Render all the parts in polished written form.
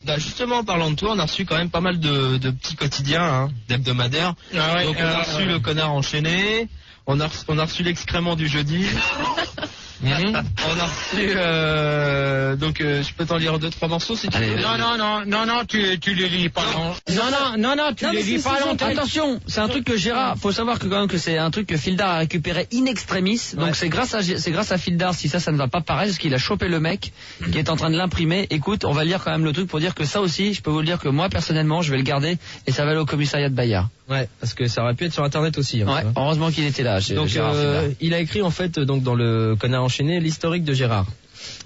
Bah justement, en parlant de toi, on a reçu quand même pas mal de petits quotidiens, hein, d'hebdomadaires. Ah ouais, donc on a reçu le connard enchaîné, on a reçu l'excrément du jeudi. On a reçu donc je peux t'en lire 2-3 morceaux si tu veux. Non, tu les lis pas. Non, tu les lis pas à l'antenne. Attention, c'est un truc que Gérard, faut savoir que quand même que c'est un truc que Fildar a récupéré in extremis. Donc c'est grâce à Fildar si ça ne va pas paraître, parce qu'il a chopé le mec qui est en train de l'imprimer. Écoute, on va lire quand même le truc pour dire que ça aussi, je peux vous le dire que moi personnellement, je vais le garder et ça va aller au commissariat de Bayard. Ouais, parce que ça aurait pu être sur internet aussi. Hein, ouais, heureusement qu'il était là. Donc il a écrit en fait donc dans le connard enchaîné l'historique de Gérard.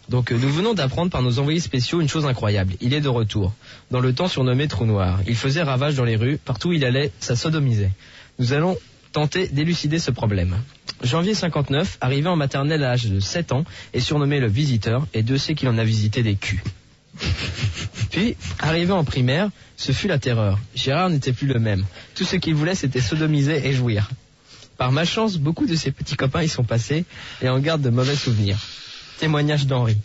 Donc nous venons d'apprendre par nos envoyés spéciaux une chose incroyable. Il est de retour. Dans le temps surnommé Trou Noir. Il faisait ravage dans les rues. Partout où il allait, ça sodomisait. Nous allons tenter d'élucider ce problème. Janvier 59, arrivé en maternelle à l'âge de 7 ans, est surnommé le visiteur, et Dieu sait qu'il en a visité des culs. Puis, arrivé en primaire, ce fut la terreur. Gérard n'était plus le même. Tout ce qu'il voulait, c'était sodomiser et jouir. Par malchance, beaucoup de ses petits copains y sont passés et en gardent de mauvais souvenirs. Témoignage d'Henri.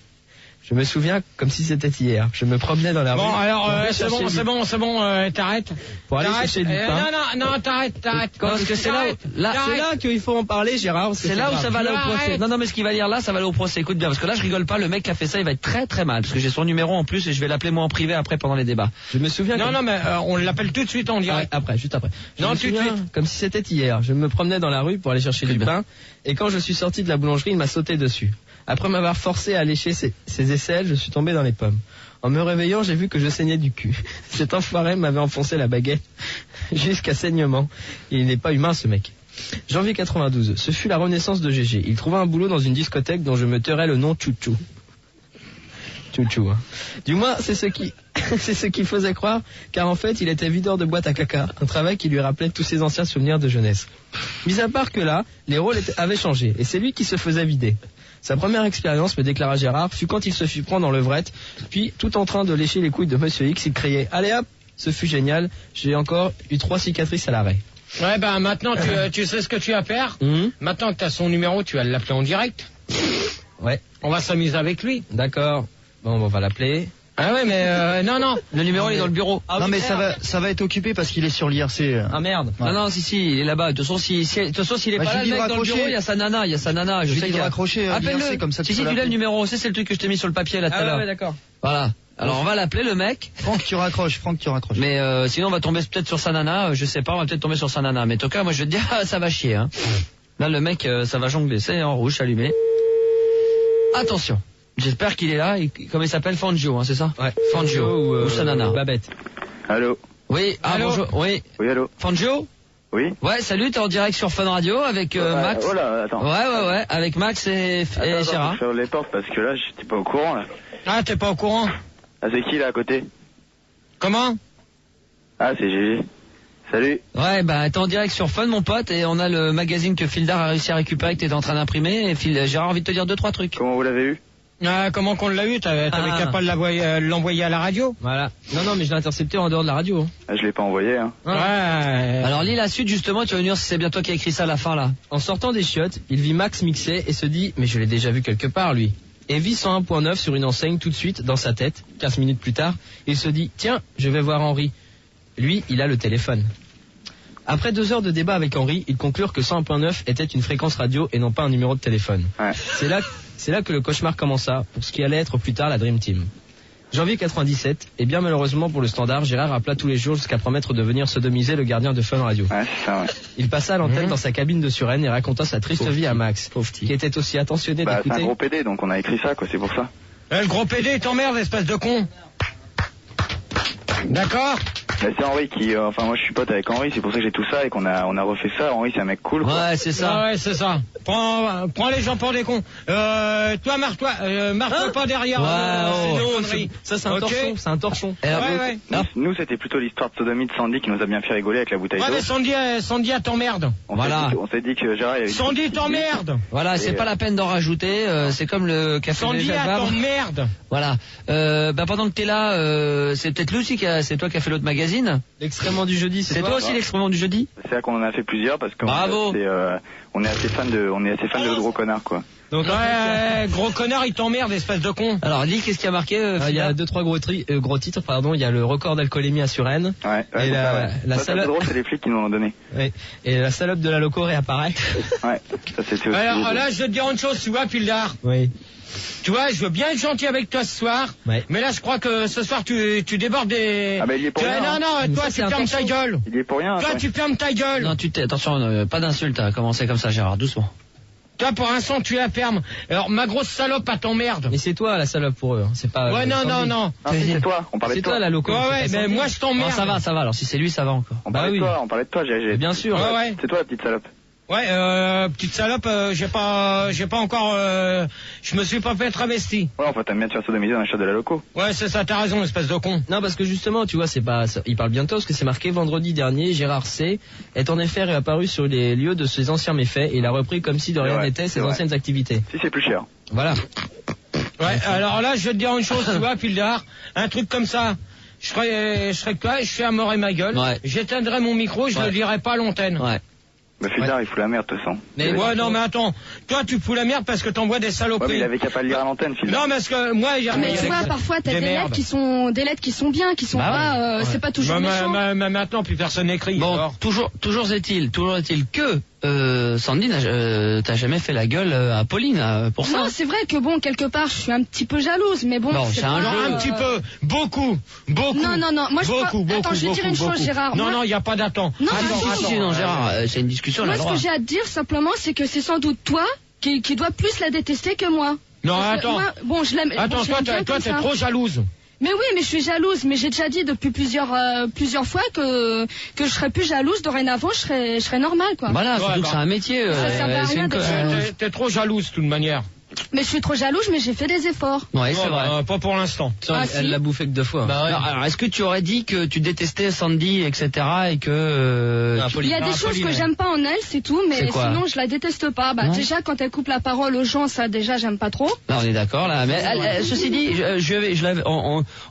Je me souviens comme si c'était hier. Je me promenais dans la rue. Bon, alors, c'est bon, t'arrêtes. Pour aller chercher du pain. Non, t'arrête. Parce que c'est là qu'il faut en parler, Gérard. C'est là où ça va aller au procès. Non, mais ce qu'il va lire là, ça va aller au procès. Écoute bien, parce que là, je rigole pas. Le mec qui a fait ça, il va être très très mal. Parce que j'ai son numéro en plus et je vais l'appeler moi en privé après pendant les débats. Je me souviens. Non, mais on l'appelle tout de suite en direct. Juste après. Non, tout de suite. Comme si c'était hier. Je me promenais dans la rue pour aller chercher du pain. Et quand je suis sorti de la boulangerie, il m'a sauté dessus. Après m'avoir forcé à lécher ses aisselles, je suis tombé dans les pommes. En me réveillant, j'ai vu que je saignais du cul. Cet enfoiré m'avait enfoncé la baguette jusqu'à saignement. Il n'est pas humain, ce mec. Janvier 92, ce fut la renaissance de Gégé. Il trouva un boulot dans une discothèque dont je me tairai le nom Chouchou. Chouchou, hein. Du moins, c'est ce qui faisait croire, car en fait, il était videur de boîte à caca, un travail qui lui rappelait tous ses anciens souvenirs de jeunesse. Mis à part que là, les rôles avaient changé, et c'est lui qui se faisait vider. Sa première expérience, me déclara Gérard, fut quand il se fit prendre en levrette, puis tout en train de lécher les couilles de Monsieur X, il criait « Allez hop !» Ce fut génial, j'ai encore eu 3 cicatrices à l'arrêt. Ouais, maintenant tu sais ce que tu vas faire. Maintenant que tu as son numéro, tu vas l'appeler en direct. Ouais. On va s'amuser avec lui. D'accord. Bon, on va l'appeler. Ah ouais, mais non. Le numéro il est dans le bureau. Non mais ça va être occupé parce qu'il est sur l'IRC. Ah merde. Ouais. Non, si, il est là-bas. De toute façon, s'il est pas là, le mec dans le bureau, il y a sa nana. Je sais qu'il a raccroché. Appelle-le. Comme ça, si tu l'as le numéro, c'est le truc que je t'ai mis sur le papier là tout à l'heure. Ouais, d'accord. Voilà. Alors on va l'appeler le mec. Franck, tu raccroches. Mais sinon on va tomber peut-être sur sa nana. Je sais pas, on va peut-être tomber sur sa nana. Mais en tout cas, moi je vais te dire, ça va chier. Hein. Là le mec, ça va jongler. C'est en rouge, allumé. Attention. J'espère qu'il est là. Comment il s'appelle? Fangio, hein, c'est ça? Ouais. Fangio ou sa nana. Babette. Allô? Oui, bonjour. Oui, allô? Fangio? Oui. Ouais, salut, t'es en direct sur Fun Radio avec Max. Oh là, attends. Ouais, avec Max et Gérard. Je ferme les portes parce que là, j'étais pas au courant, là. Ah, t'es pas au courant? Ah, c'est qui, là, à côté? Comment? Ah, c'est Gégé. Salut. Ouais, t'es en direct sur Fun, mon pote, et on a le magazine que Fildar a réussi à récupérer, que t'es en train d'imprimer, et Gérard a envie de te dire 2-3 trucs. Comment vous l'avez eu? Comment qu'on l'a eu? T'avais qu'à pas l'envoyer à la radio? Voilà. Non, mais je l'ai intercepté en dehors de la radio. Ah, je l'ai pas envoyé, hein. Ouais. Alors lis la suite, justement, tu vas venir si c'est bien toi qui as écrit ça à la fin, là. En sortant des chiottes, il vit Max mixer et se dit, mais je l'ai déjà vu quelque part, lui. Et vit 101.9 sur une enseigne tout de suite dans sa tête. 15 minutes plus tard, il se dit, tiens, je vais voir Henri. Lui, il a le téléphone. Après 2 heures de débat avec Henri, ils conclurent que 101.9 était une fréquence radio et non pas un numéro de téléphone. Ouais. C'est là que le cauchemar commença, pour ce qui allait être plus tard la Dream Team. Janvier 97, et bien malheureusement pour le Standard, Gérard appela tous les jours jusqu'à promettre de venir sodomiser le gardien de Fun Radio. Ouais, c'est ça, ouais. Il passa à l'antenne dans sa cabine de Suresnes et raconta sa triste vie à Max, qui était aussi attentionné d'écouter. C'est un gros PD, donc on a écrit ça, quoi, c'est pour ça. Le gros PD t'emmerde, espèce de con. D'accord? Mais c'est Henri qui, moi je suis pote avec Henri, c'est pour ça que j'ai tout ça et qu'on a refait ça. Henri c'est un mec cool, quoi. Ouais, c'est ça. Ouais, c'est ça. Prends les gens pour des cons. Toi, marre-toi pas derrière. Ça c'est un torchon, c'est un torchon. Ouais. Nous c'était plutôt l'histoire de sodomie de Sandy qui nous a bien fait rigoler avec la bouteille d'eau. Ouais, mais Sandy t'emmerde. On s'est dit que Gérard avait... Sandy t'emmerde. Voilà, c'est pas la peine d'en rajouter, c'est comme le café Sandy t'emmerde. Voilà. Pendant que t'es là, c'est peut-être lui aussi c'est toi qui as fait l'autre magazine. L'excrément du jeudi, c'est toi aussi l'excrément du jeudi? C'est là qu'on en a fait plusieurs parce qu'on Bravo. On est assez fan de gros connards, quoi. Donc gros connard, il t'emmerde, espèce de con. Alors, lis, qu'est-ce qui a marqué il y a 2-3 gros titres, pardon. Il y a le record d'alcoolémie à Suresnes. Ouais, Et la ça, c'est salope. drôle, c'est les flics qui nous l'ont donné. Oui. Et la salope de la loco réapparaît. Ouais, ça c'est aussi. Alors là, je vais te dire une chose, tu vois, Pildar. Oui. Tu vois, je veux bien être gentil avec toi ce soir. Ouais. Mais là, je crois que ce soir, tu débordes des... Ah bah il y est pour rien. Non, toi, ça, tu c'est fermes un ta gueule. Il y est pour rien. Toi, attends. tu fermes ta gueule. Non, attention, pas d'insulte à commencer comme ça, Gérard, doucement. Toi, pour l'instant, tu la fermes. Alors, ma grosse salope, à t'emmerde. Mais c'est toi la salope pour eux. C'est pas. Ouais, non. Non, c'est toi. On parlait de C'est toi. toi la loco. Ouais, mais moi, je t'emmerde. Non, ça va. Alors, si c'est lui, ça va encore. On parlait de toi. On parlait de toi. Bien sûr. Ouais. C'est toi la petite salope. Ouais, petite salope, j'ai pas encore, je me suis pas fait travesti. Ouais, enfin t'aimes bien te faire sodomiser dans la chatte de la loco. Ouais, c'est ça, t'as raison, espèce de con. Non, parce que justement, tu vois, il parle bientôt, parce que c'est marqué vendredi dernier, Gérard C. est en effet réapparu sur les lieux de ses anciens méfaits et il a repris comme si de rien n'était ses anciennes activités. Si c'est plus cher. Voilà. Ouais, alors là, je vais te dire une chose, tu vois, Pildar, un truc comme ça. Je serais que toi, je fais à mort et ma gueule. Ouais. J'éteindrai mon micro, je le dirai pas à l'antenne. Ouais. Bah Fildar, il fout la merde de toute façon. Mais ouais, non, mais attends. Toi, tu fous la merde parce que t'envoies des Ouais, saloperies. mais il avait qu'à pas le lire à l'antenne, Fildar. Non, parce que moi, Mais tu vois, parfois, t'as des lettres qui sont bien, qui sont pas, c'est pas toujours méchant. Mais maintenant, plus personne n'écrit. Bon, toujours est-il que Sandy, t'as jamais fait la gueule à Pauline pour ça. Non, c'est vrai que bon, quelque part, je suis un petit peu jalouse, mais bon, c'est un jeu. Un petit peu, beaucoup. Non, moi je crois... Attends, je vais dire une chose, Gérard. Non, il n'y a pas d'attente. Non, Non, Gérard, c'est une discussion. Moi, ce que j'ai à te dire simplement, c'est que c'est sans doute toi qui dois plus la détester que moi. Non, Parce que attends. moi, bon, je l'aime. Attends, toi, t'es trop jalouse. Mais oui, mais je suis jalouse. Mais j'ai déjà dit depuis plusieurs fois que je serais plus jalouse. Dorénavant, je serais normale, quoi. Voilà, surtout que c'est un métier. Ça servait à rien d'être jalouse. T'es trop jalouse, de toute manière. Mais je suis trop jalouse, mais j'ai fait des efforts. Ouais, c'est vrai. Pas pour l'instant. Elle l'a bouffé que 2 fois. Non, alors, est-ce que tu aurais dit que tu détestais Sandy, etc., et que il y a des choses que j'aime pas en elle, c'est tout, mais sinon je la déteste pas. Bah déjà quand elle coupe la parole aux gens, ça déjà j'aime pas trop. Là, on est d'accord là. Mais ceci dit,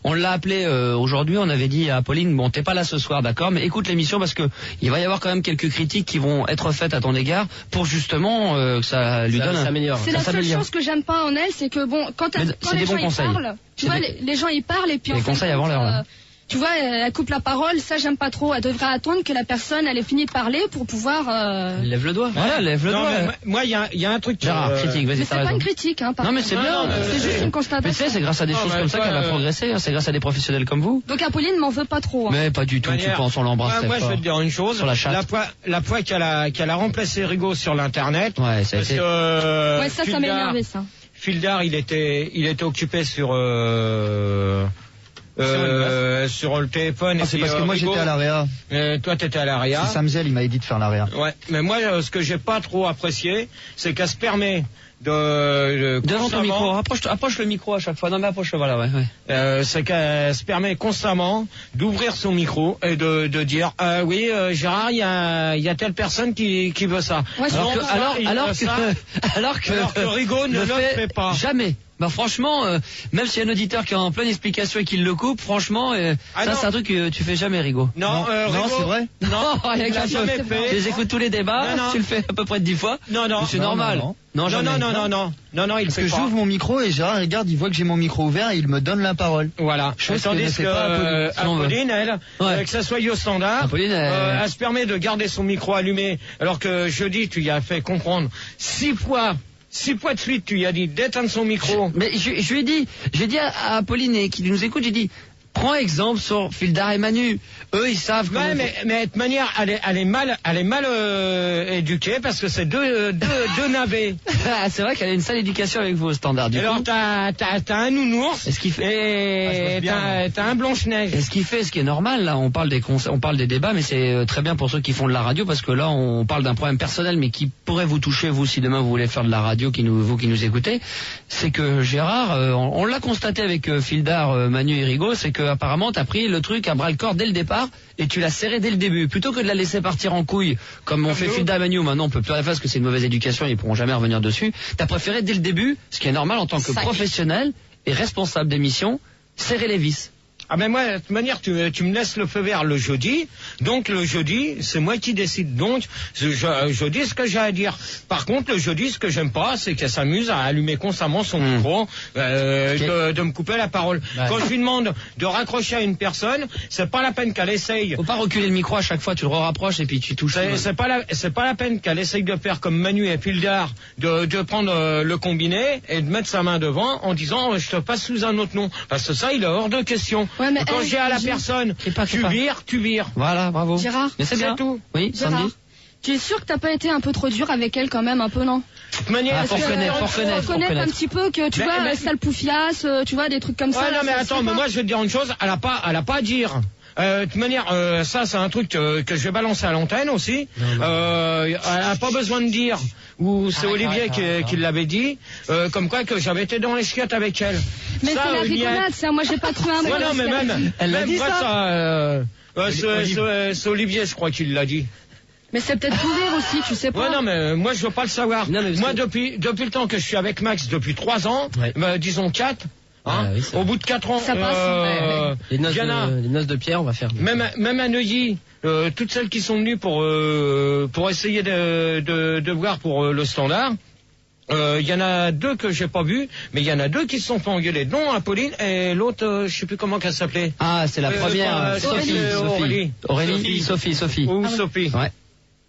on l'a appelé aujourd'hui. On avait dit à Pauline, bon, t'es pas là ce soir, d'accord, mais écoute l'émission parce que il va y avoir quand même quelques critiques qui vont être faites à ton égard pour justement que ça lui donne. C'est la seule chose que j'aime pas en elle, c'est que bon, quand les gens y parlent, tu vois, les gens y parlent et puis les conseils avant l'heure. Tu vois, elle coupe la parole, ça j'aime pas trop. Elle devrait attendre que la personne elle ait fini de parler pour pouvoir. Lève le doigt. Voilà, lève le doigt. Moi, il y a un truc. Gérard, critique, vas-y, mais c'est pas une critique, hein. Non, mais c'est bien. C'est juste une constatation. Mais tu sais, c'est grâce à des choses comme ça qu'elle va progresser. C'est grâce à des professionnels comme vous. Donc Apolline m'en veut pas trop. Mais pas du tout. Tu penses, on l'embrasse. Moi, je vais te dire une chose. Sur la chatte. La fois qu'elle a remplacé Rigaud sur l'internet. Ouais, ça a été. Ouais, ça m'a énervé ça. Fildar, il était occupé sur le téléphone. C'est parce que moi j'étais à l'AREA. Toi t'étais à l'AREA. C'est Samzel, il m'avait dit de faire l'AREA. Ouais, mais moi ce que j'ai pas trop apprécié, c'est qu'elle se permet devant ton micro, approche le micro à chaque fois. Non mais approche-le, voilà, ouais. C'est qu'elle se permet constamment d'ouvrir son micro et de dire oui Gérard, il y a telle personne qui veut ça. Ouais, alors que Rigaud ne le fait pas. Jamais. Bah franchement, même s'il y a un auditeur qui est en pleine explication et qui le coupe, franchement, ça c'est un truc que tu fais jamais, Rigaud. Non, c'est vrai. Non, il l'a jamais fait. Je les écoute tous les débats, tu le fais à peu près 10 fois. Non. C'est normal. Non, il Parce fait que pas. j'ouvre mon micro et Gérard regarde, il voit que j'ai mon micro ouvert et il me donne la parole. Voilà. Tandis que Apolline, elle, que ça soit au standard, elle se permet de garder son micro allumé, alors que jeudi, tu y as fait comprendre 6 fois de suite, tu y as dit d'éteindre son micro. Mais je lui ai dit à Apolline et qui nous écoute, j'ai dit, prends exemple sur Fildar et Manu. Eux, ils savent. Ouais, mais de manière, elle est mal éduquée parce que c'est deux navets. C'est vrai qu'elle a une sale éducation avec vous au standard. Alors t'as un nounours. Et ce qui fait. Et t'as un Blanche-Neige. Et ce qui est normal là, on parle des débats, mais c'est très bien pour ceux qui font de la radio parce que là, on parle d'un problème personnel, mais qui pourrait vous toucher vous si demain vous voulez faire de la radio, vous qui nous écoutez. C'est que Gérard, on l'a constaté avec Fildar, Manu et Rigaud, c'est que apparemment t'as pris le truc à bras le corps dès le départ et tu l'as serré dès le début plutôt que de la laisser partir en couille comme on fait Fildar et Manu. Maintenant on peut plus rien faire parce que c'est une mauvaise éducation, ils pourront jamais revenir dessus. T'as préféré dès le début, ce qui est normal en tant que professionnel et responsable d'émission, serrer les vis. Ah ben moi, de toute manière, tu me laisses le feu vert le jeudi, donc le jeudi, c'est moi qui décide. Donc, je dis ce que j'ai à dire. Par contre, le jeudi, ce que j'aime pas, c'est qu'elle s'amuse à allumer constamment son micro, de me couper la parole. Bah, quand je lui demande de raccrocher à une personne, c'est pas la peine qu'elle essaye. Faut pas reculer le micro à chaque fois, tu le rapproches et puis tu touches. C'est pas la peine qu'elle essaye de faire comme Manu et Fildar, de prendre le combiné et de mettre sa main devant en disant je te passe sous un autre nom. Parce que ça, il est hors de question. Ouais, mais quand j'ai à la personne, tu vires. Voilà, bravo. Gérard, mais c'est bien tout. Oui, Gérard, tu es sûr que t'as pas été un peu trop dur avec elle quand même, un peu, non? De toute manière, faut reconnaître un petit peu que tu vois, sale poufiasse, tu vois, des trucs comme ça. Ouais, non, mais attends, mais moi je vais te dire une chose, elle a pas à dire. De toute manière, ça c'est un truc que je vais balancer à l'antenne aussi. Elle a pas besoin de dire, ou c'est Olivier qui l'avait dit, comme quoi que j'avais été dans les chiottes avec elle. Mais ça, c'est la rigolade, ça, moi j'ai pas trouvé un mot. Ouais, non, mais même, elle l'a dit ça. C'est Olivier, je crois qu'il l'a dit. Mais c'est peut-être pour rire aussi, tu sais pas. Ouais, non, mais moi je veux pas le savoir. Non, moi depuis le temps que je suis avec Max, depuis 3 ans, disons 4. Hein, oui, au bout de 4 ans, ça passe. Les noces de Pierre, on va faire. Même à Neuilly, toutes celles qui sont venues pour essayer de voir pour le standard, il y en a 2 que j'ai pas vues, mais il y en a 2 qui se sont fait engueuler, dont Apolline et l'autre, je sais plus comment qu'elle s'appelait. Ah, c'est la première, Sophie. Sophie. Ouais.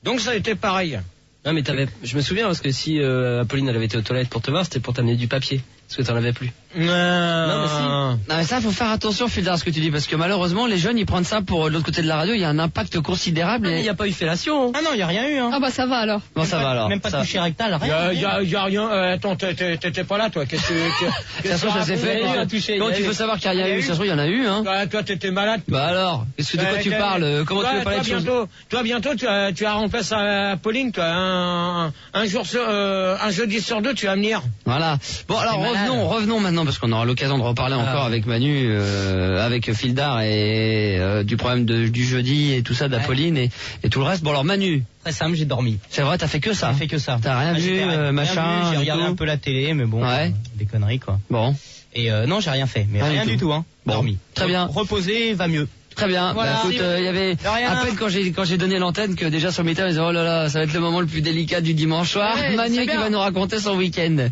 Donc ça a été pareil. Non, mais je me souviens parce que si Apolline elle avait été aux toilettes pour te voir, c'était pour t'amener du papier, parce que t'en avais plus. Non, mais si. Non, mais ça, faut faire attention, Fildar, ce que tu dis, parce que malheureusement, les jeunes, ils prennent ça pour l'autre côté de la radio, il y a un impact considérable. Il n'y a pas eu fellation. Ah non, il n'y a rien eu. Hein. Ah bah ça va alors. Bon, ça va alors. Même pas de toucher rectal, rien. Il y a rien. Attends, t'étais pas là, toi. Qu'est-ce que ça s'est fait. Quand tu peux savoir qu'il n'y a rien eu, ça se trouve, il y en a eu, hein. Toi, t'étais malade. Bah alors, de quoi tu parles? Comment tu veux parler de choses? Toi, bientôt, tu as remplacé Pauline, toi. Un jeudi sur 2, tu vas venir. Voilà. Bon, alors revenons maintenant, parce qu'on aura l'occasion de reparler encore avec Manu, avec Fildar et du problème du jeudi et tout ça d'Apolline et tout le reste. Bon, alors Manu. Très simple, j'ai dormi. C'est vrai, t'as fait que ça. J'ai fait que ça. T'as rien vu, machin. J'ai regardé un peu la télé, mais bon, des conneries quoi. Bon. Et non, j'ai rien fait, mais rien du tout, hein. Bon. Dormi. Très bien. Reposer va mieux. Très bien. Voilà. Bah, écoute, il y avait à peine quand j'ai donné l'antenne que déjà sur Meta, ils disaient oh là là, ça va être le moment le plus délicat du dimanche soir. Manu qui va nous raconter son week-end.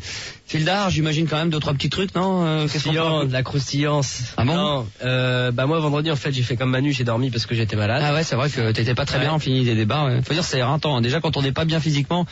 Fildar, j'imagine quand même 2-3 petits trucs, non? De la croustillance. Ah bon? Non, bah moi vendredi en fait j'ai fait comme Manu, j'ai dormi parce que j'étais malade. Ah ouais, c'est vrai que t'étais pas très bien, on finit des débats. Ouais. Faut dire c'est éreintant. Hein. Déjà quand on n'est pas bien physiquement,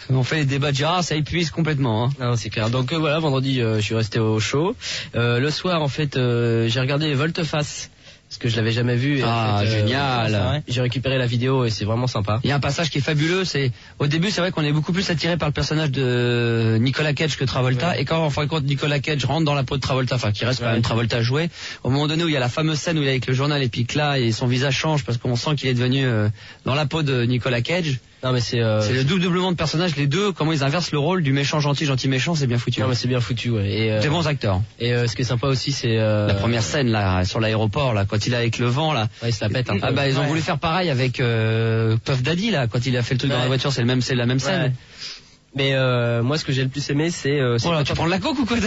on fait les débats de Gérard, ça épuise complètement. Hein. Non, c'est clair. Donc voilà, vendredi je suis resté au chaud. Le soir en fait j'ai regardé Volte-Face. Parce que je l'avais jamais vu. Et en fait, génial. J'ai récupéré la vidéo et c'est vraiment sympa. Il y a un passage qui est fabuleux. C'est au début, c'est vrai qu'on est beaucoup plus attiré par le personnage de Nicolas Cage que Travolta. Ouais. Et quand en fin de compte Nicolas Cage rentre dans la peau de Travolta, enfin qui reste quand même Travolta joué. Au moment donné où il y a la fameuse scène où il est avec le journal et puis que là et son visage change parce qu'on sent qu'il est devenu dans la peau de Nicolas Cage. Non mais c'est le doublement de personnages, les deux, comment ils inversent le rôle du méchant gentil, gentil méchant, c'est bien foutu. Non mais c'est bien foutu, ouais. Et des bons acteurs. Et ce qui est sympa aussi, c'est la première scène là sur l'aéroport là, quand il est avec le vent là. Ouais, il se la pète un peu. Ah bah ils ont voulu faire pareil avec Puff Daddy là, quand il a fait le truc dans la voiture, c'est la même scène. Mais moi, ce que j'ai le plus aimé, c'est. Oh là, tu prends de la coke ou quoi?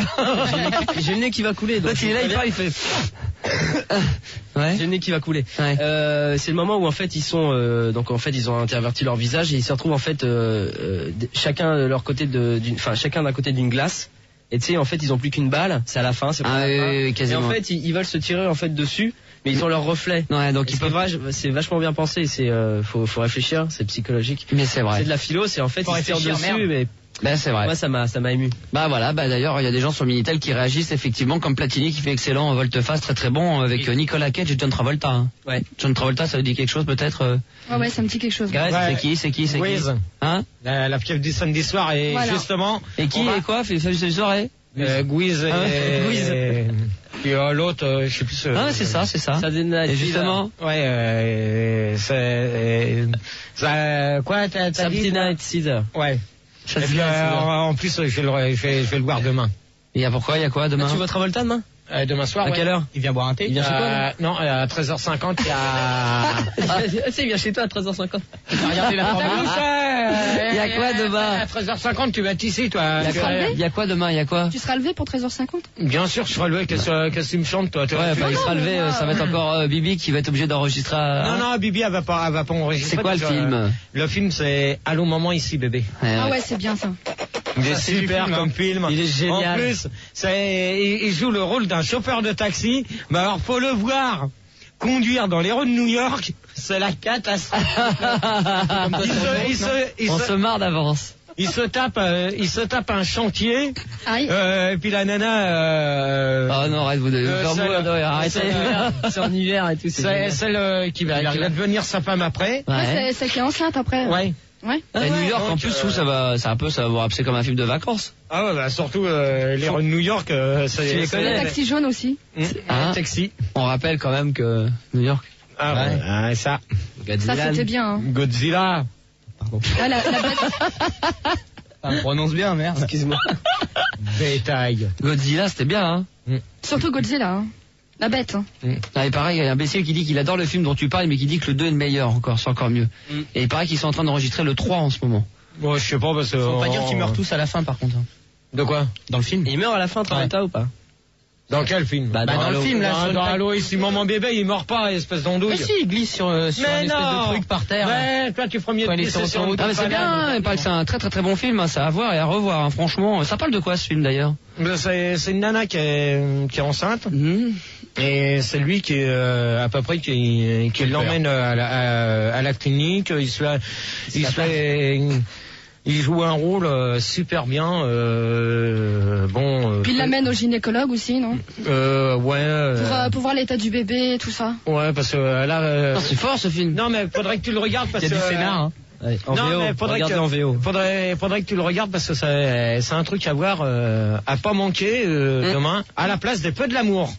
J'ai le nez qui va couler. Donc là, il parle, il fait. Ouais. J'ai le nez qui va couler. Ouais. C'est le moment où en fait ils sont donc en fait ils ont interverti leur visage et ils se retrouvent en fait chacun de leur côté chacun d'un côté d'une glace. Et tu sais en fait ils ont plus qu'une balle, c'est à la fin, c'est pas la fin. Oui, quasiment. Et en fait ils veulent se tirer en fait dessus, mais ils ont leur reflet. Ouais, donc c'est vachement bien pensé, c'est faut réfléchir, c'est psychologique. Mais c'est vrai. C'est de la philo, c'est en fait ils se tirent dessus mais ben c'est vrai. Moi ça m'a ému. Bah voilà, bah d'ailleurs il y a des gens sur Minitel qui réagissent effectivement comme Platini qui fait excellent volte-face très très bon avec Nicolas Cage et John Travolta. Hein. Ouais. John Travolta, ça vous dit quelque chose peut-être? Ouais, ça me dit quelque chose. Ouais. C'est qui Hein? La fièvre du samedi soir et justement. Et qui et quoi fait samedi soirée? Guiz et puis l'autre, je sais plus. Ah c'est ça. Et justement. Ouais, c'est quoi t'as dit? Saturday Night Caesar. Ouais. Et puis, en plus, je vais le voir demain. Et pourquoi? Il y a quoi demain? Tu vois Travolta demain? Demain soir, à quelle heure? Il vient boire un thé? Il vient chez toi? Non, à 13h50, il y a... il vient chez toi à 13h50. Regardez la Il y a quoi demain? À 13h50, tu vas être ici, toi. Il y a quoi demain? Il y a quoi? Tu seras levé pour 13h50? Bien sûr, je serai levé. Qu'est-ce que tu me chantes, toi? Ouais, il sera levé, ça va être encore Bibi qui va être obligé d'enregistrer. Non, Bibi, elle va pas enregistrer. C'est quoi le film? Le film, c'est Allô maman, ici bébé. Ah ouais, c'est bien ça. Il est super comme film. Il est génial. En plus, il joue le rôle d'un chauffeur de taxi. Mais alors, faut le voir conduire dans les rues de New York, c'est la catastrophe. On se marre d'avance. Il se tape un chantier. Aïe. Et puis la nana. Oh non, arrête, vous devez arrêtez. C'est en hiver et tout. C'est celle qui va devenir sa femme après. Ouais, c'est qui est enceinte après. Ouais. Ouais. Et New York, en plus, ça va vous rappeler comme un film de vacances. Ah ouais, bah surtout les rues de New York, c'est Le taxi jaune aussi. taxi. On rappelle quand même que New York. Ah ouais, ça. Ça c'était bien. Hein. Godzilla. Pardon. Ah, la bête. Ça me prononce bien, merde. Excuse-moi. Bétail. Godzilla, c'était bien, hein. Surtout Godzilla. Hein. La bête. Hein. Ah, et pareil, il y a un imbécile qui dit qu'il adore le film dont tu parles, mais qui dit que le 2 est le meilleur encore, c'est encore mieux. Et il paraît qu'ils sont en train d'enregistrer le 3 en ce moment. Bon, je sais pas parce que. Faut pas dire qu'ils meurent tous à la fin, par contre. De quoi? Dans le film. Il meurt à la fin, Travolta ou pas? Dans quel film? Bah, dans le film, là. Dans Halo, ici, maman bébé, il meurt pas, espèce d'andouille. Mais si, il glisse sur une espèce de truc par terre. Ouais, toi, tu ferais mieux de glisser sur une Ah, mais c'est bien, il paraît que c'est un très très très bon film, hein, c'est à voir et à revoir, hein, franchement. Ça parle de quoi ce film d'ailleurs? C'est une nana qui est enceinte. Et c'est lui qui est à peu près qui l'emmène à la clinique. Il joue un rôle super bien. Puis il l'amène au gynécologue aussi, non? Pour voir l'état du bébé et tout ça. Ouais, parce que là. C'est fort ce film. Non, mais faudrait que tu le regardes parce que. Il y a du scénar, hein. Ouais, en non, VO, mais faudrait que tu le regardes parce que c'est un truc à voir, à pas manquer demain, à la place des Feux de l'amour.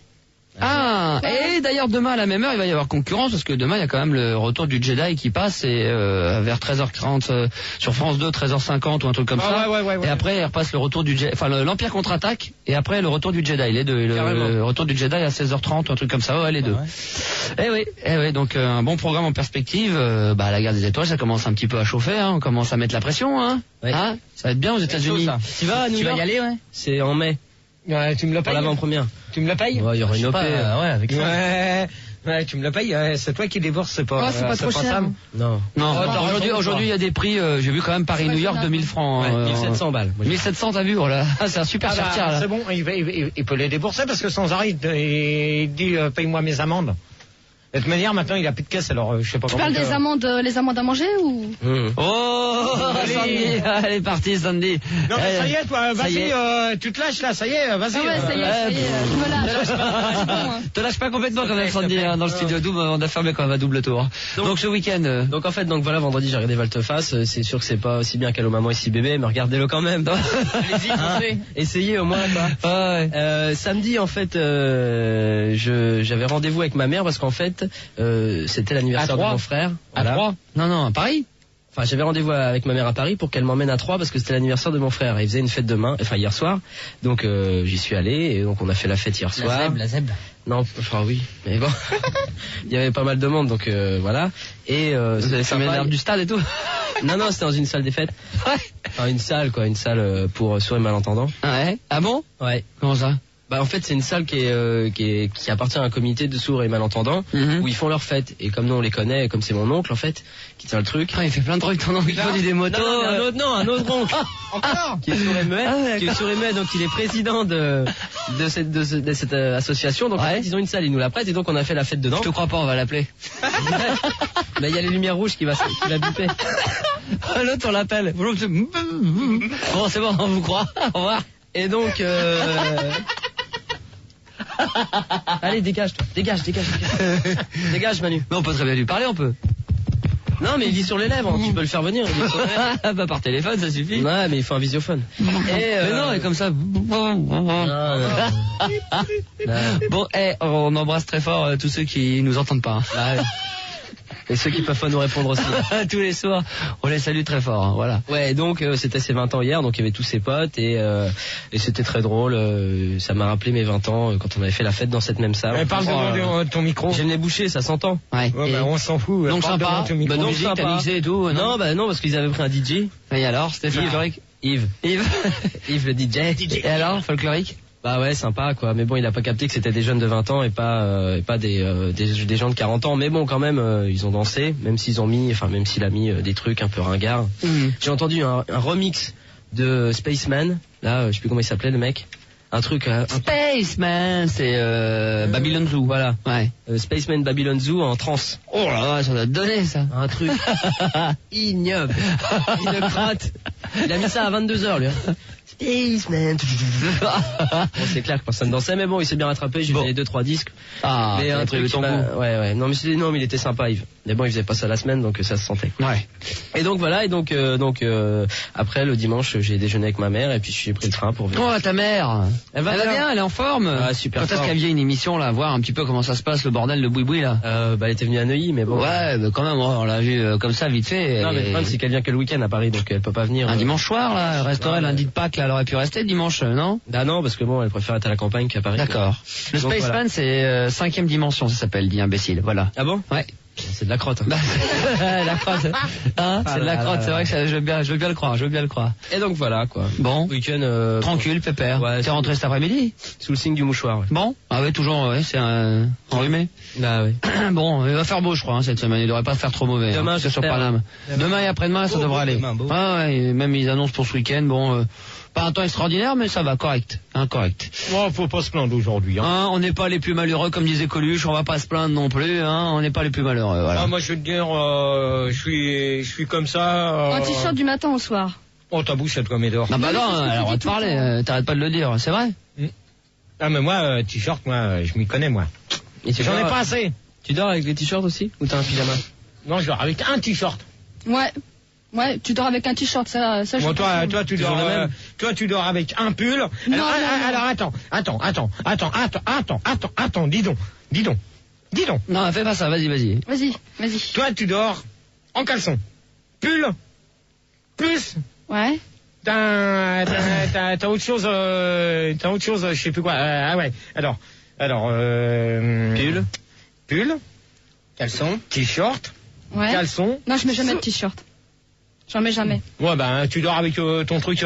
Ah, et d'ailleurs demain à la même heure il va y avoir concurrence parce que demain il y a quand même le retour du Jedi qui passe et vers 13h30 sur France 2, 13h50 ou un truc comme ça. Ouais. Et après il repasse le retour du Jedi, enfin l'Empire contre-attaque et après le retour du Jedi, les deux, le retour du Jedi à 16h30 ou un truc comme ça, ouais les deux. Eh oui, donc un bon programme en perspective. La guerre des étoiles ça commence un petit peu à chauffer, hein, on commence à mettre la pression, hein. Ouais. Hein, ça va être bien aux États-Unis. Tu vas à New York? Tu vas y aller, ouais. C'est en mai. Ouais, tu me le Pour payes. l'avant-première. Tu me le payes? Ouais, il y aura une OP. Ouais, avec ça. Ouais, tu me le payes. C'est toi qui débourses, c'est pas. Oh, c'est pas trop cher. Sam. Non. Non, aujourd'hui il y a des prix, j'ai vu quand même Paris-New York 2000 francs. Ouais, 1700 balles. 1700 t'as vu, oh là, c'est un super chartier là. C'est bon, il peut les débourser parce que sans arrêt, il dit paye-moi mes amendes. De toute manière, maintenant, il a plus de caisse, alors je sais pas comment. Tu parles des amendes, les amendes à manger ou? Oh, Sandy, elle est partie, Sandy. Non, mais ça y est, toi, vas-y, tu te lâches là, ça y est, vas-y. Ah ouais, ça y est, je me lâche. Te lâche pas complètement quand même, Sandy, dans le studio double, on a fermé quand même à double tour. Donc ce week-end. Donc en fait, voilà, vendredi j'ai regardé Volte-Face. C'est sûr que c'est pas aussi bien qu'Allô maman ici bébé, mais regardez-le quand même. Allez-y, essayez au moins quoi. Ouais. Samedi en fait, j'avais rendez-vous avec ma mère parce qu'en fait, c'était l'anniversaire de mon frère. À Troyes? Non, à Paris. Enfin, j'avais rendez-vous avec ma mère à Paris pour qu'elle m'emmène à Troyes parce que c'était l'anniversaire de mon frère. Il faisait une fête hier soir. Donc j'y suis allé et donc on a fait la fête hier soir. La zèbre. Non, enfin oui, mais bon, il y avait pas mal de monde, donc voilà. Et vous avez fait l'herbe du stade et tout. Non, c'était dans une salle des fêtes. Ouais. Enfin, une salle pour sourds et malentendants. Ouais. Ah bon? Ouais. Comment ça? En fait, c'est une salle qui appartient à un comité de sourds et malentendants où ils font leur fête. Et comme nous on les connaît, comme c'est mon oncle en fait qui tient le truc. Il fait plein de trucs, ton oncle, il conduit des motos. Non, un autre oncle. Encore. Qui est sourd et muet. Donc il est président de cette association. Donc en fait, ils ont une salle, ils nous la prêtent et donc on a fait la fête dedans. Je te crois pas, on va l'appeler. Mais il y a les lumières rouges qui va biper. L'autre on l'appelle. Bon, c'est bon, on vous croit. Au revoir. Et donc allez, dégage toi. Dégage Dégage Manu. Mais on peut très bien lui parler, on peut. Non mais il dit sur les lèvres, tu peux le faire venir. Bah par téléphone, ça suffit. Ouais, mais il faut un visiophone. Mais non, et comme ça. Non. Bon, on embrasse très fort tous ceux qui nous entendent pas. Et ceux qui peuvent pas nous répondre aussi. Tous les soirs, on les salue très fort, hein, voilà. Ouais, donc c'était ses 20 ans hier, donc il y avait tous ses potes et c'était très drôle. Ça m'a rappelé mes 20 ans quand on avait fait la fête dans cette même salle. Parle devant ton micro. J'ai le nez bouché, ça s'entend. Ouais. On s'en fout. Donc sympa. Bah donc musique, t'as mixé et tout. Non, parce qu'ils avaient pris un DJ. Et alors, c'était folklorique. Yves, Yves le DJ. Et alors, folklorique? Bah ouais, sympa quoi. Mais bon, il a pas capté que c'était des jeunes de 20 ans et pas des gens de 40 ans. Mais bon, quand même, ils ont dansé, même s'il a mis des trucs un peu ringards. J'ai entendu un remix de Spaceman. Là, je sais plus comment il s'appelait le mec. Un truc. Spaceman, c'est Babylon Zoo. Voilà. Ouais. Spaceman Babylon Zoo en trance. Oh là là, ça doit te donner ça. Un truc ignoble. Il le gratte. Il a mis ça à 22h lui. Spaceman. Bon, c'est clair que personne dansait, mais bon, il s'est bien rattrapé. J'ai fait 2-3 disques. Ah, mais un truc ton goût. Ouais. Non, mais il était sympa, Yves. Mais bon, il faisait pas ça la semaine, donc ça se sentait. Ouais. Et donc voilà, après le dimanche, j'ai déjeuné avec ma mère et puis j'ai pris le train pour venir. Oh, ta mère. Elle va bien, elle est en forme. Ah, super. Quand est-ce qu'elle vient une émission là, voir un petit peu comment ça se passe, le bordel de boui-boui là? Elle était venue à Neuilly, mais bon. Ouais, mais quand même, on l'a vu comme ça vite fait. Non, mais le problème c'est qu'elle vient que le week-end à Paris, donc elle peut pas venir. Un dimanche soir là, elle resterait lundi de Pâques là, elle aurait pu rester dimanche, non? Bah non, parce que bon, elle préfère être à la campagne qu'à Paris. D'accord. Le Spaceman, c'est 5e dimension, ça s'appelle, dit imbécile. Voilà. Ah bon? Ouais. C'est de la crotte. La crotte. Hein, c'est de la crotte, c'est vrai que je veux bien le croire. Et donc voilà quoi. Bon. Week-end tranquille, pépère. Ouais, t'es rentré cet après-midi? Sous le signe du mouchoir. Ouais. Bon. Ah ouais, toujours, ouais, c'est enrhumé. Là, oui. Bon, il va faire beau, je crois, cette semaine. Il devrait pas faire trop mauvais. Demain, c'est sur Paname. Demain et après-demain, ça devrait aller. Ah ouais, même ils annoncent pour ce week-end, bon. Pas un temps extraordinaire, mais ça va, correct. Correct. Oh, faut pas se plaindre aujourd'hui. On n'est pas les plus malheureux, comme disait Coluche, on va pas se plaindre non plus, on n'est pas les plus malheureux, voilà. Ah, moi, je veux te dire, je suis comme ça. En t-shirt du matin au soir. Oh, ta bouche, elle doit m'aider. Ah bah non, alors on va te parler, t'arrêtes pas de le dire, c'est vrai? Ah, mais moi, t-shirt, moi, je m'y connais, moi. J'en ai pas assez. Tu dors avec les t-shirts aussi? Ou t'as un pyjama? Non, je dors avec un t-shirt. Ouais, tu dors avec un t-shirt, ça je bon, toi, tu dors avec un pull. Non, alors, attends, dis donc. Non, fais pas ça, vas-y. Vas-y. Toi, tu dors en caleçon. Pull, plus. Ouais. T'as autre chose, je sais plus quoi. Ouais. Alors, pull, caleçon, t-shirt, ouais. Caleçon. Non, je mets jamais de t-shirt. J'en mets jamais. Ouais, tu dors avec ton truc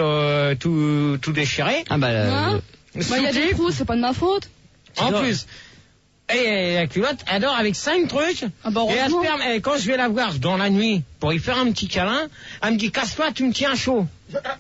tout déchiré. Ah bah il y a des trous, c'est pas de ma faute. En plus. Et la culotte, elle dort avec 5 trucs. Ah bah, et elle sperme, et quand je vais la voir dans la nuit pour y faire un petit câlin, elle me dit casse-toi, tu me tiens chaud.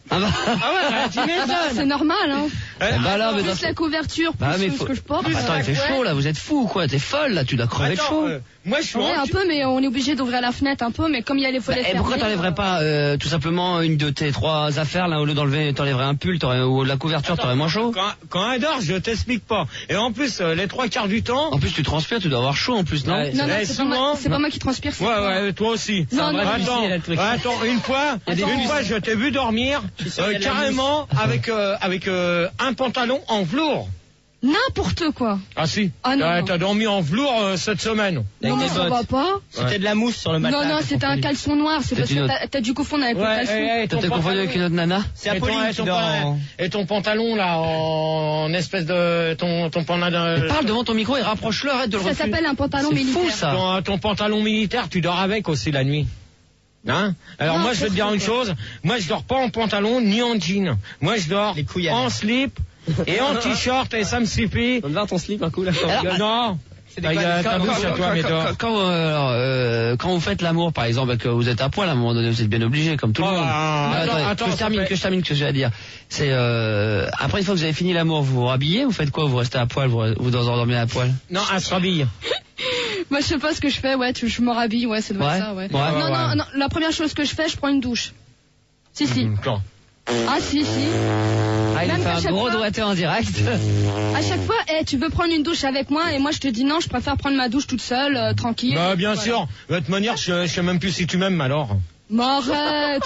Ah ouais, tu m'étonnes. C'est normal, hein. Là, plus la couverture, plus ce que je porte. Attends, il fait chaud là, vous êtes fou quoi, t'es folle là, tu dois crever de chaud. Moi je suis un peu, mais on est obligé d'ouvrir la fenêtre un peu, mais comme il y a les volets fermés. Et pourquoi t'enlèverais pas tout simplement une de tes 3 affaires là, au lieu d'enlever, t'enlèverais un pull, ou la couverture, t'aurais moins chaud. Quand elle dort, je t'explique pas. Et en plus, les 3 quarts du temps. En plus tu transpires, tu dois avoir chaud en plus, non? Non, c'est pas moi qui transpire. Ouais, toi aussi. Attends, une fois, je t'ai vu dormir. Carrément avec un pantalon en velours. N'importe quoi. Ah si. Ah non. T'as dormi en velours cette semaine. Non, mais ça va pas. C'était de la mousse sur le matelas. Non, c'était un caleçon noir. C'est parce que t'as dû confondre avec le caleçon. T'as confondu avec une autre nana? C'est Apolline qui dort. Et ton pantalon là en espèce de ton pantalon. Parle devant ton micro et rapproche-le, arrête de le refuser. Ça s'appelle un pantalon militaire. C'est fou ça. Ton pantalon militaire, tu dors avec aussi la nuit. Alors moi je vais te dire une chose, moi je dors pas en pantalon ni en jean. Moi je dors en slip et en t-shirt et ça me suffit. On te voir ton slip un coup là. Non. Quand vous faites l'amour par exemple, que vous êtes à poil à un moment donné, vous êtes bien obligé comme tout le monde. Attends, que je termine ce que j'ai à dire. C'est après une fois que vous avez fini l'amour, vous vous rhabillez, vous faites quoi? Vous restez à poil, vous vous endormez à poil? Non, elle se rhabille. Moi, je sais pas ce que je fais, je me rhabille, c'est ça, ouais. Non, la première chose que je fais, je prends une douche. Si. Ah, si. Ah, il a fait un gros doigté en direct. À chaque fois, tu veux prendre une douche avec moi, et moi, je te dis non, je préfère prendre ma douche toute seule, tranquille. Bah, bien sûr. De toute manière, je sais même plus si tu m'aimes, alors. M'arrête.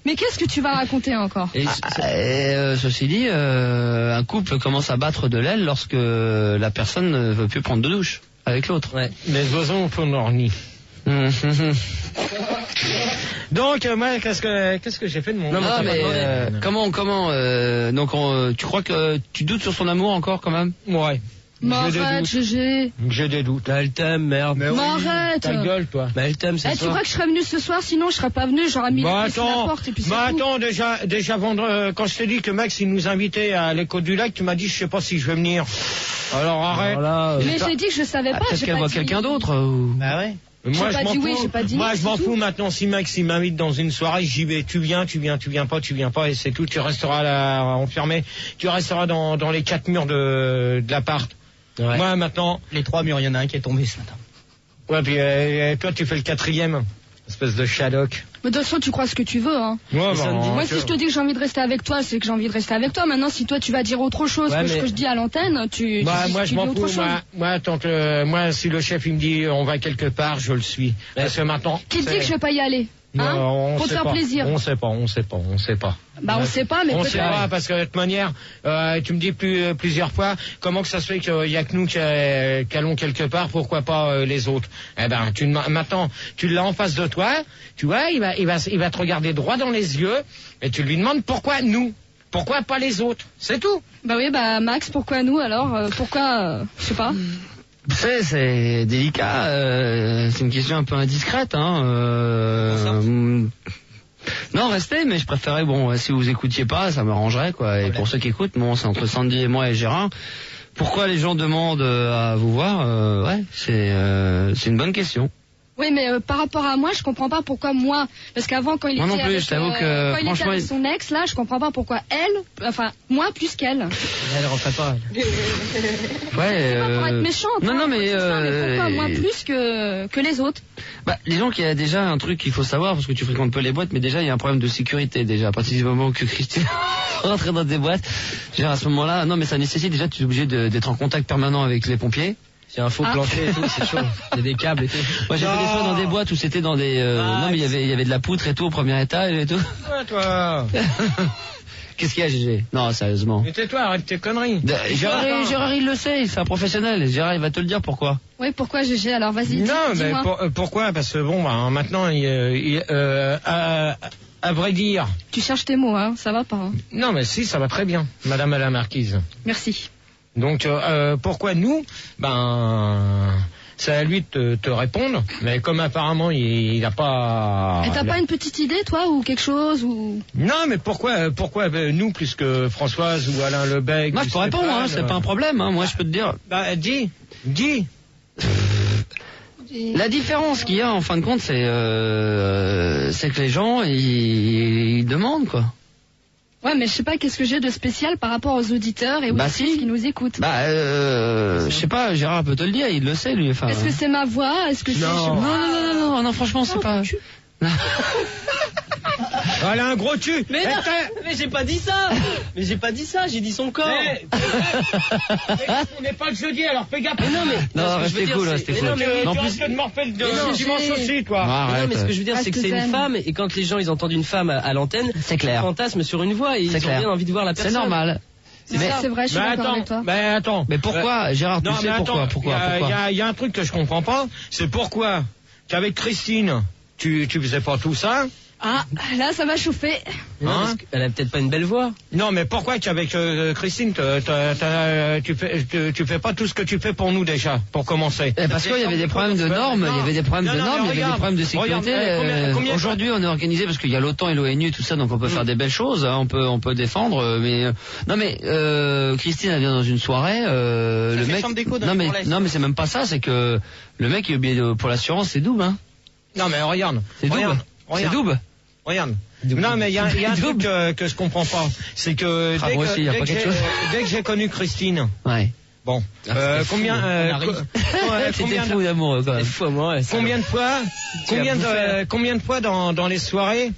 Mais qu'est-ce que tu vas raconter encore? Ceci dit, un couple commence à battre de l'aile lorsque la personne ne veut plus prendre de douche avec l'autre. Ouais. Les oiseaux font leur nid. Donc moi, qu'est-ce que j'ai fait de mon... Non mais donc tu crois que tu doutes sur son amour encore quand même? Ouais. M'arrête, GG. J'ai des doutes. Elle t'aime, merde. M'arrête. Ta gueule, toi. Mais elle t'aime, c'est tu crois que je serais venu ce soir, sinon je serais pas venu, j'aurais mis la clé sous la porte et puis c'est tout. Attends, déjà quand je t'ai dit que Max il nous invitait à l'écho du lac, tu m'as dit je sais pas si je vais venir. Alors arrête. Voilà, mais j'ai dit que je savais pas. Peut-être qu'elle voit quelqu'un d'autre. Bah ouais. Moi je m'en fous. J'ai pas dit Moi je m'en fous maintenant. Si Max il m'invite dans une soirée, j'y vais. Tu viens pas et c'est tout. Tu resteras là enfermé. Tu resteras dans les 4 murs de l'appart. Ouais. Moi maintenant. Les 3 murs, il y en a un qui est tombé ce matin. Ouais, puis toi tu fais le 4e. Espèce de Sherlock. Mais de toute façon, tu crois ce que tu veux, hein. Ouais, moi, si je te dis que j'ai envie de rester avec toi, c'est que j'ai envie de rester avec toi. Maintenant, si toi, tu vas dire autre chose que ce que je dis à l'antenne, moi, je m'en fous. Moi, si le chef, il me dit, on va quelque part, je le suis. Parce que maintenant. Qui dit que je vais pas y aller? Hein, pour te faire plaisir. On sait pas. Bah, on sait pas, mais on sait pas, parce que de toute manière, tu me dis plusieurs fois, comment que ça se fait qu'il y a que nous qui allons quelque part, pourquoi pas les autres? Eh ben, maintenant, tu l'as en face de toi, tu vois, il va te regarder droit dans les yeux, et tu lui demandes pourquoi nous? Pourquoi pas les autres? C'est tout. Bah oui, Max, pourquoi nous alors? Pourquoi, je sais pas. C'est délicat, c'est une question un peu indiscrète, hein. Non, restez, mais je préférais, si vous écoutiez pas, ça m'arrangerait, quoi. Et pour ceux qui écoutent, c'est entre Sandy et moi et Gérard. Pourquoi les gens demandent à vous voir? C'est une bonne question. Oui, mais par rapport à moi, je comprends pas pourquoi moi, parce qu'avant quand il était avec son ex, là, je comprends pas pourquoi moi plus qu'elle. Elle rentrait pas. Ouais. Pas pour être méchante. Non, mais pourquoi moi plus que les autres? Bah, disons qu'il y a déjà un truc qu'il faut savoir, parce que tu fréquentes peu les boîtes, mais déjà il y a un problème de sécurité déjà. À partir du moment que Christine rentre dans des boîtes, à ce moment-là, non, mais ça nécessite déjà, tu es obligé d'être en contact permanent avec les pompiers. Il y a un faux plancher et tout, c'est chaud. Il y a des câbles et tout. Moi j'ai fait des soins dans des boîtes où c'était dans des... non mais il y avait de la poutre et tout au premier étage et tout. Ouais, toi. Qu'est-ce qu'il y a, Gégé? Non, sérieusement. Mais tais-toi, arrête tes conneries. Gérard, il le sait, c'est un professionnel. Gérard, il va te le dire pourquoi. Oui, pourquoi, Gégé? Alors vas-y, dis-moi. Non, mais pourquoi? Parce que maintenant, à vrai dire... Tu cherches tes mots, hein, ça va pas, hein. Non, mais si, ça va très bien, madame la marquise. Merci. Donc, pourquoi nous? C'est à lui de te répondre, mais comme apparemment il n'a pas... Et t'as pas une petite idée, toi, ou quelque chose, ou... Non, mais pourquoi nous plus que Françoise ou Alain Lebec? Moi, je peux répondre, hein, c'est pas un problème, hein, moi je peux te dire... Bah, dis. La différence qu'il y a, en fin de compte, c'est que les gens, ils demandent, quoi. Ouais, mais je sais pas qu'est-ce que j'ai de spécial par rapport aux auditeurs et aux auditrices qui nous écoutent. Je sais pas, Gérard peut te le dire, il le sait lui. Enfin. Est-ce que c'est ma voix? Est-ce que c'est... Non, franchement, c'est pas... Elle a un gros cul. Mais non, mais j'ai pas dit ça. J'ai dit son corps. On n'est pas le jeudi, alors fais gaffe. Non, restez cool, restez cool. En plus de morphée le dimanche aussi, toi. Non, mais ce que je veux dire, c'est que c'est une femme, et quand les gens ils entendent une femme à l'antenne, c'est clair. Ils fantasment sur une voix et ils ont bien envie de voir la personne. C'est normal. C'est vrai, je suis d'accord avec toi. Mais attends. Mais pourquoi, Gérard, tu sais pourquoi? Il y a un truc que je comprends pas, c'est pourquoi qu'avec Christine, tu faisais pas tout ça. Ah, là, ça va chauffer. Elle a peut-être pas une belle voix. Non, mais pourquoi qu'avec Christine, tu fais pas tout ce que tu fais pour nous déjà, pour commencer? Parce qu'il y avait des problèmes de normes, il y avait des problèmes de sécurité. Aujourd'hui, on est organisé parce qu'il y a l'OTAN et l'ONU, tout ça, donc on peut faire des belles choses, hein, on peut défendre, mais Christine, elle vient dans une soirée, le mec, non mais c'est même pas ça, c'est que le mec, il est oublié pour l'assurance, c'est double, hein. Non, mais regarde. C'est double. C'est double. Regarde. Non, mais il y a un truc que je comprends pas. C'est que dès que j'ai connu Christine. Ouais. Bon. Combien C'était fou d'amour, quand même. Combien de fois dans les soirées,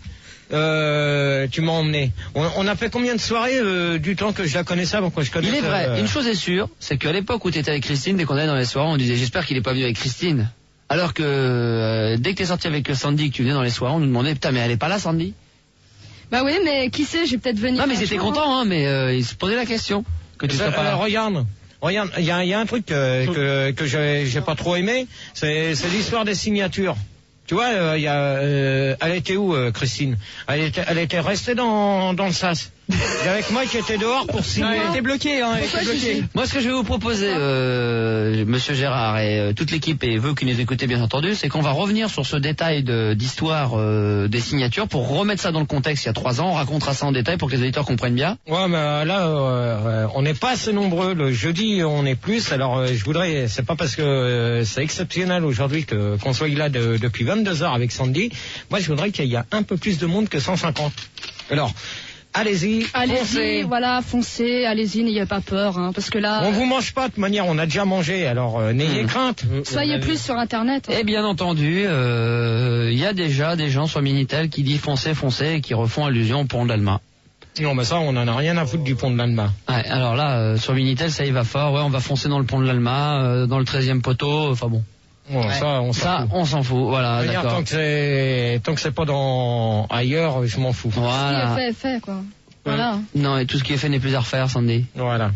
tu m'as emmené. On a fait combien de soirées du temps que je la connaissais avant que je connaisse. Il est vrai. Une chose est sûre, c'est qu'à l'époque où tu étais avec Christine, dès qu'on allait dans les soirées, on disait j'espère qu'il est pas venu avec Christine. Alors que dès que t'es sorti avec Sandy, que tu venais dans les soirées, on nous demandait putain mais elle est pas là Sandy. Bah oui, mais qui sait, j'ai peut-être venu. Non mais ils étaient contents, hein, mais ils se posaient la question que tu sois pas là. Regarde, il y a un truc que j'ai pas trop aimé, c'est l'histoire des signatures. Tu vois, elle était où, Christine? Elle était restée dans le sas. Et avec moi qui était dehors pour signer. Elle était bloquée, hein. Moi, ce que je vais vous proposer, Monsieur Gérard et toute l'équipe et vous qui nous écoutez bien entendu, c'est qu'on va revenir sur ce détail d'histoire des signatures pour remettre ça dans le contexte il y a 3 ans. On racontera ça en détail pour que les auditeurs comprennent bien. Ouais, mais là, on n'est pas assez nombreux. Le jeudi, on est plus. Alors, je voudrais, c'est pas parce que c'est exceptionnel aujourd'hui qu'on soit là depuis 22h avec Sandy. Moi, je voudrais qu'il y ait un peu plus de monde que 150. Alors, allez-y, foncez. Voilà, foncez, allez-y, n'ayez pas peur, hein, parce que là... On vous mange pas de manière, on a déjà mangé, alors n'ayez crainte. Soyez plus sur Internet. Et bien entendu, il y a déjà des gens sur Minitel qui disent foncez, et qui refont allusion au pont d'Alma. Non, mais ça, on en a rien à foutre du pont de l'Alma. Ouais, alors là, sur Minitel, ça y va fort. Ouais, on va foncer dans le pont de l'Alma, dans le 13e poteau, enfin bon. Bon, ouais. Ça, on s'en fout. Voilà, d'accord. Tant que c'est pas dans ailleurs, je m'en fous. Voilà. Ce qui est fait, quoi. Voilà. Non, et tout ce qui est fait n'est plus à refaire, Sandy. Voilà.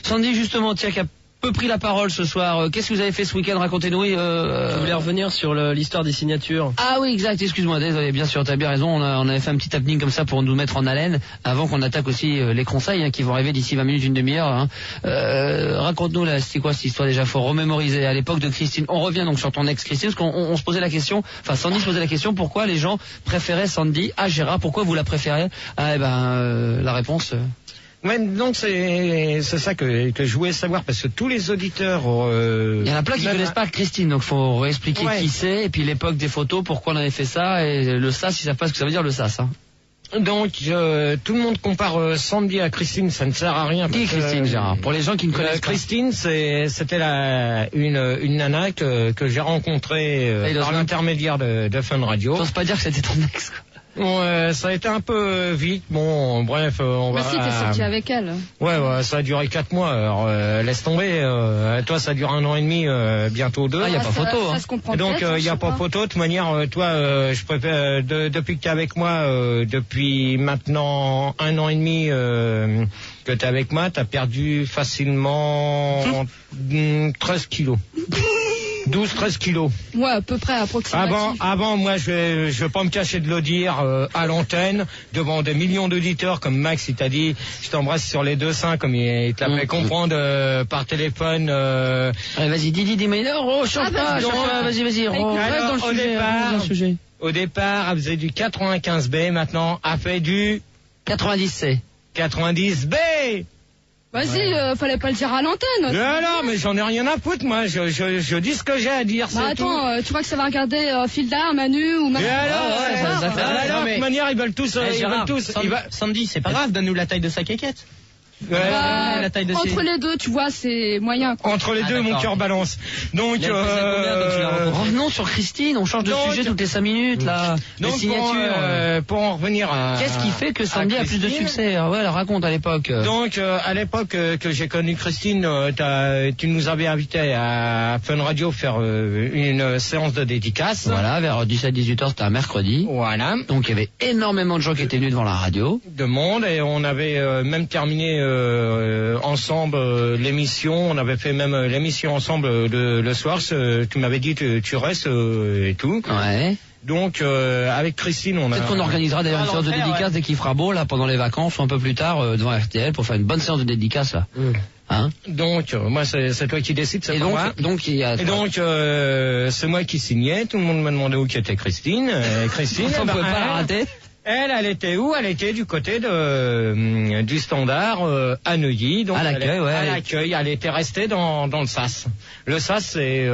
Sandy, justement, tiens, qui a peu pris la parole ce soir. Qu'est-ce que vous avez fait ce week-end? Racontez-nous. Je voulais revenir sur l'histoire des signatures. Ah oui, exact. Excuse-moi, désolé. Bien sûr, t'as bien raison. On avait fait un petit happening comme ça pour nous mettre en haleine avant qu'on attaque aussi les conseils qui vont arriver d'ici 20 minutes, une demi-heure. Hein. Raconte-nous là, c'était quoi cette histoire déjà? Faut remémoriser à l'époque de Christine. On revient donc sur ton ex Christine, parce qu'on se posait la question. Enfin, Sandy se posait la question pourquoi les gens préféraient Sandy à Gérard. Pourquoi vous la préférez? Ah, la réponse. Ouais, donc c'est ça que je voulais savoir, parce que tous les auditeurs... il y en a plein qui ne connaissent pas Christine, donc faut réexpliquer qui c'est, et puis l'époque des photos, pourquoi on avait fait ça, et le SAS, ils savent pas ce que ça veut dire le SAS. Hein. Donc tout le monde compare Sandy à Christine, ça ne sert à rien. Qui est Christine, Gérard? Pour les gens qui ne connaissent pas. Christine, c'était une nana que j'ai rencontrée par l'intermédiaire de Fun Radio. J'ose pas dire que c'était ton ex, quoi. Ouais, ça a été un peu vite. Bon, bref, on va... Mais si, t'es sorti avec elle. Ouais, ça a duré 4 mois. Alors, laisse tomber. Toi, ça dure 1 an et demi, bientôt 2. Ah, y a pas photo, hein. Ça se comprend. Donc, y a pas photo. De toute manière, toi, je préfère, depuis que t'es avec moi, depuis maintenant 1 an et demi, que t'es avec moi, t'as perdu facilement 13 kilos. 12-13 kilos. Ouais, à peu près, approximatif. Avant, moi, je vais pas me cacher de le dire à l'antenne, devant des millions d'auditeurs, comme Max, il t'a dit, je t'embrasse sur les 2 seins, comme il t'a fait comprendre par téléphone. Allez, vas-y, dis, mais non, change pas, vas-y, reste dans le sujet. Au départ, elle faisait du 95B, maintenant, elle fait du 90C. 90B. Vas-y, fallait pas le dire à l'antenne. Non, mais j'en ai rien à foutre, moi. Je dis ce que j'ai à dire, c'est attends, tu crois que ça va regarder Fildar, Manu ou Manu? De toute manière, ils veulent tous... Sandy, c'est pas grave, donne-nous la taille de sa quéquette. La taille de entre les deux, tu vois, c'est moyen. Quoi. Entre les deux, mon cœur balance. Donc, revenons sur Christine. On change de sujet toutes les 5 minutes là. Les signatures. Pour en revenir à. Qu'est-ce qui fait que Sandy a plus de succès? Ouais, elle raconte à l'époque. Donc, à l'époque que j'ai connu Christine, tu nous avais invité à Fun Radio faire une séance de dédicace. Voilà, vers 17-18h, c'était un mercredi. Voilà. Donc, il y avait énormément de gens qui étaient venus devant la radio. De monde, et on avait même terminé ensemble l'émission. On avait fait même l'émission ensemble le soir. Tu m'avais dit que tu restes et tout. Ouais. Donc avec Christine, peut-être qu'on organisera d'ailleurs une séance de dédicace dès qu'il fera beau là pendant les vacances ou un peu plus tard devant RTL pour faire une bonne séance de dédicace là. Hein? Donc moi c'est toi qui décides, c'est pas moi. Donc c'est moi qui signais. Tout le monde me demandait où était Christine. Christine, on pouvait pas la rater. Elle était où? Elle était du côté du Standard à Neuilly. Donc à l'accueil, à l'accueil, elle était restée dans le SAS. Le SAS, c'est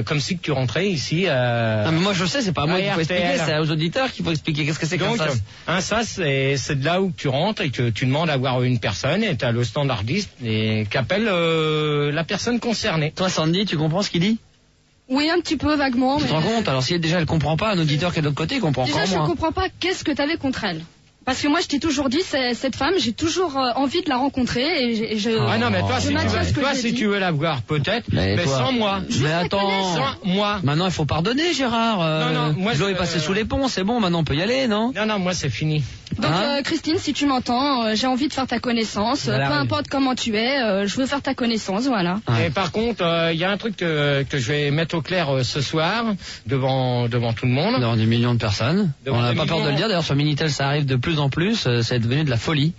comme si tu rentrais ici. Non, mais moi je sais, c'est pas à moi qu'il faut expliquer, c'est aux auditeurs qu'il faut expliquer. Qu'est-ce que c'est qu'un SAS? Un SAS, c'est de là où tu rentres et que tu demandes à voir une personne et t'as le standardiste et qu'appelle la personne concernée. Toi, Sandy, tu comprends ce qu'il dit? Oui, un petit peu, vaguement. Tu te rends compte? Alors si déjà elle comprend pas, un auditeur qui est de l'autre côté, il comprend encore moins. Déjà, je comprends pas qu'est-ce que t'avais contre elle. Parce que moi, je t'ai toujours dit, cette femme, j'ai toujours envie de la rencontrer et non, mais toi, si tu veux la voir, peut-être, mais sans moi. Mais attends, sans moi. Maintenant, il faut pardonner, Gérard. Non, moi, l'eau est passée sous les ponts, c'est bon, maintenant on peut y aller, non? Non, moi, c'est fini. Donc, Christine, si tu m'entends, j'ai envie de faire ta connaissance. Peu importe comment tu es, je veux faire ta connaissance, voilà. Et par contre, il y a un truc que je vais mettre au clair ce soir, devant tout le monde. Devant des millions de personnes. On n'a pas peur de le dire, d'ailleurs, sur Minitel, ça arrive de plus en plus, c'est devenu de la folie.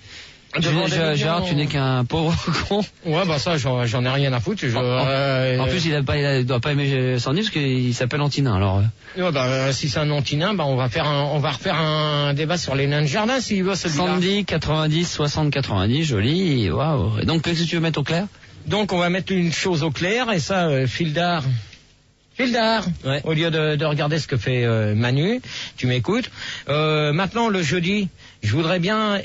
Gérard, tu n'es qu'un pauvre con. Ouais, bah ça, j'en ai rien à foutre. En plus, il doit pas aimer Sandy parce qu'il s'appelle Antinin, alors. Ouais, bah, si c'est un Antinin, bah, on va refaire un débat sur les nains de jardin, s'il veut, celui-là. Sandy, 90, 60, 90, joli, waouh. Et donc, qu'est-ce que tu veux mettre au clair? Donc, on va mettre une chose au clair, et ça, Fildar, ouais. Au lieu de regarder ce que fait Manu, tu m'écoutes. Maintenant, le jeudi, je voudrais bien...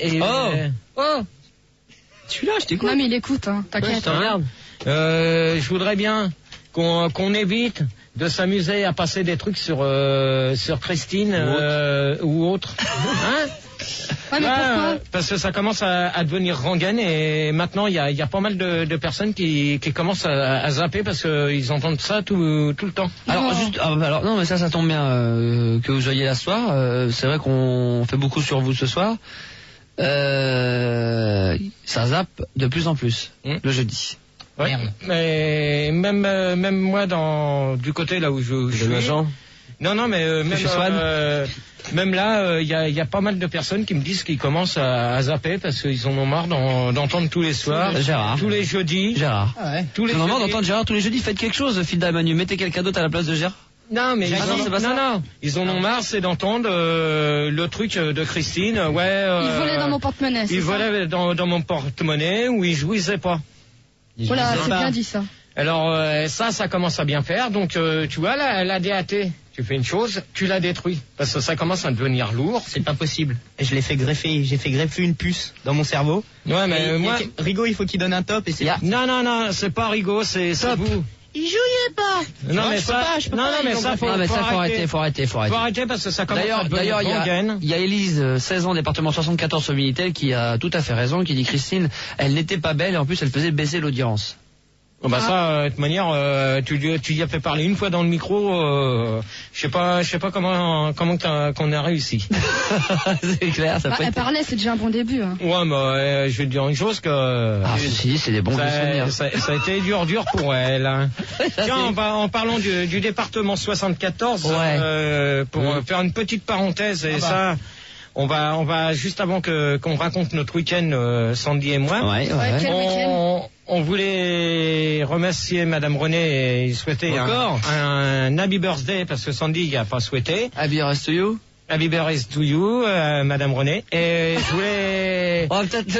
Tu es là, je t'écoute. Non, mais il écoute, hein. T'inquiète. Regarde. Je voudrais bien qu'on évite de s'amuser à passer des trucs sur Christine ou autre. Hein? Ouais, mais pourquoi? Parce que ça commence à devenir rengaine et maintenant il y a pas mal de personnes qui commencent à zapper parce qu'ils entendent ça tout le temps. Alors non, mais ça tombe bien que vous soyez là ce soir. C'est vrai qu'on fait beaucoup sur vous ce soir. Ça zappe de plus en plus le jeudi. Ouais. Mais même moi du côté là où je suis. Non, mais même là, il y a pas mal de personnes qui me disent qu'ils commencent à zapper parce qu'ils en ont marre d'entendre tous les soirs, Gérard. tous les jeudis. Gérard. Ah ouais. Ils en ont marre d'entendre Gérard tous les jeudis. Faites quelque chose, Filda et Manu. Mettez quelqu'un d'autre à la place de Gérard. Non, mais ils en ont marre, c'est d'entendre le truc de Christine. Ouais. Il volait dans mon porte-monnaie. Il volait dans mon porte-monnaie où il jouissait pas. Voilà, c'est bien dit ça. Alors ça commence à bien faire. Donc tu vois la DAT, tu fais une chose, tu la détruis parce que ça commence à devenir lourd. C'est pas possible. Et je l'ai fait greffer. J'ai fait greffer une puce dans mon cerveau. Ouais, mais moi, Rigaud, il faut qu'il donne un top et c'est. Non, c'est pas Rigaud, c'est vous. Il jouait pas. Non, mais ça, faut arrêter. Faut arrêter parce que ça commence à devenir rengaine. Il y a Élise, 16 ans, département 74 sur Minitel, qui a tout à fait raison, qui dit Christine, elle n'était pas belle et en plus elle faisait baisser l'audience. Oh bah ça, de toute manière, tu y as fait parler une fois dans le micro. Je sais pas comment qu'on a réussi. C'est clair, ça. Elle parlait, c'est déjà un bon début. Hein. Ouais, mais je vais te dire une chose que. Si, c'est des bons souvenirs. Ça a été dur pour elle. Hein. Tiens, en parlant du département 74, pour faire une petite parenthèse et ça. On va juste avant qu'on raconte notre week-end, Sandy et moi. On voulait remercier Madame René et souhaiter un happy birthday parce que Sandy n'a pas souhaité. Happy birthday to you. Happy birthday to you, Madame René. Et je voulais. On va peut-être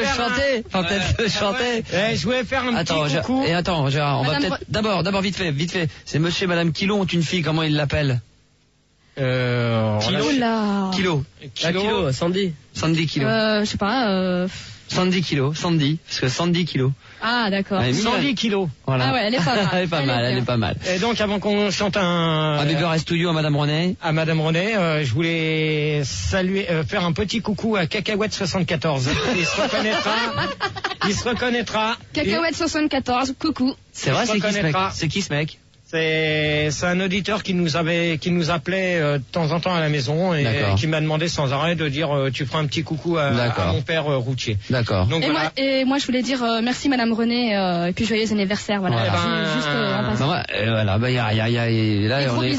le chanter. Je voulais faire un petit coucou. Attends, Gérard, on va peut-être d'abord vite fait. C'est Monsieur et Madame Kilo ont une fille. Comment ils l'appellent? Kilo, Sandy Kilo. Je sais pas. Sandy Kilo, parce que Sandy Kilo. Ah d'accord. 110 kilos. Voilà. Ah ouais, elle est pas mal. elle est pas mal. Et donc avant qu'on chante un Happy birthday to you à Madame René. Je voulais faire un petit coucou à Cacahuète 74. Il se reconnaîtra. Cacahuète 74, coucou. C'est vrai, c'est qui ce mec? C'est un auditeur qui nous appelait de temps en temps à la maison et qui m'a demandé sans arrêt de dire tu feras un petit coucou à mon père routier. D'accord. Donc moi je voulais dire merci Madame René et puis joyeux anniversaire. Voilà. Juste en passant. Voilà, là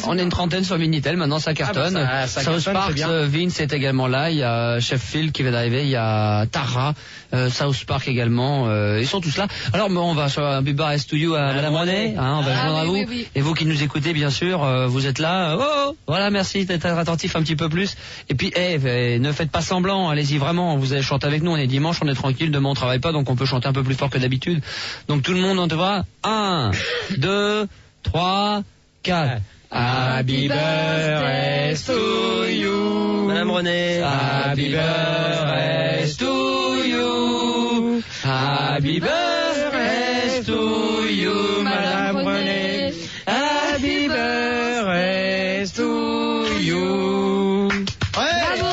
on est une trentaine sur Minitel, maintenant ça cartonne. South Park, Vince est également là, il y a Chef Phil qui vient d'arriver, il y a Tara, South Park également, ils sont tous là. Alors on va sur un Happy birthday to you à Madame René, on va joindre à vous. Oui. Et vous qui nous écoutez, bien sûr, vous êtes là. Voilà, merci d'être attentif un petit peu plus. Et puis, ne faites pas semblant, allez-y vraiment. Vous allez chanter avec nous. On est dimanche, on est tranquille. Demain, on travaille pas, donc on peut chanter un peu plus fort que d'habitude. Donc tout le monde, on te voit. 1, 2, 3, 4. Happy birthday to you, Madame René. Happy birthday to you. Happy birthday to you, Madame René. Happy birthday to you. Bravo.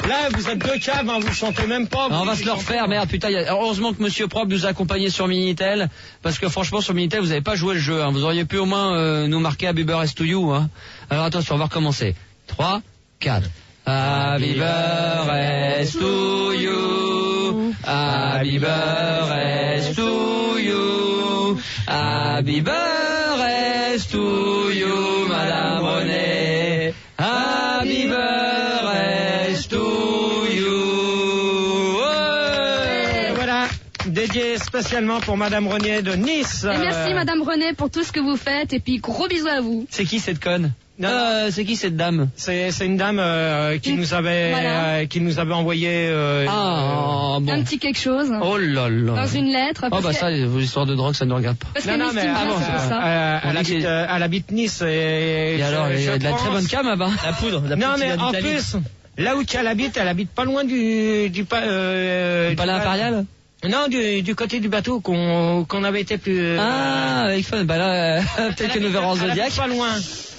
Là, vous êtes deux caves, hein, vous chantez même pas. On va se le refaire, merde, putain. Heureusement que Monsieur Propre nous a accompagnés sur Minitel, parce que franchement, sur Minitel, vous avez pas joué le jeu. Hein. Vous auriez pu au moins nous marquer Happy Birthday to you. Hein. Alors attention, on va recommencer. 3, 4. Happy birthday to you. Happy birthday to you. Happy birthday to you, Madame René. Happy birthday to you. Ouais. Voilà, dédié spécialement pour Madame René de Nice. Et merci Madame René pour tout ce que vous faites et puis gros bisous à vous. C'est qui cette conne? C'est qui cette dame? C'est une dame qui nous avait envoyé bon. Un petit quelque chose. Oh là là. Dans une lettre. Oh bah ça, vos histoires de drogue, ça ne regarde pas. Parce non, mais elle habite Nice et alors il y a de la très bonne cam là-bas. La poudre. Non mais en plus, là où elle habite pas loin du palais impérial. Non, du côté du bateau qu'on avait été plus. Avec fun. Bah là, peut-être que nous verrons en Zodiac. Pas loin.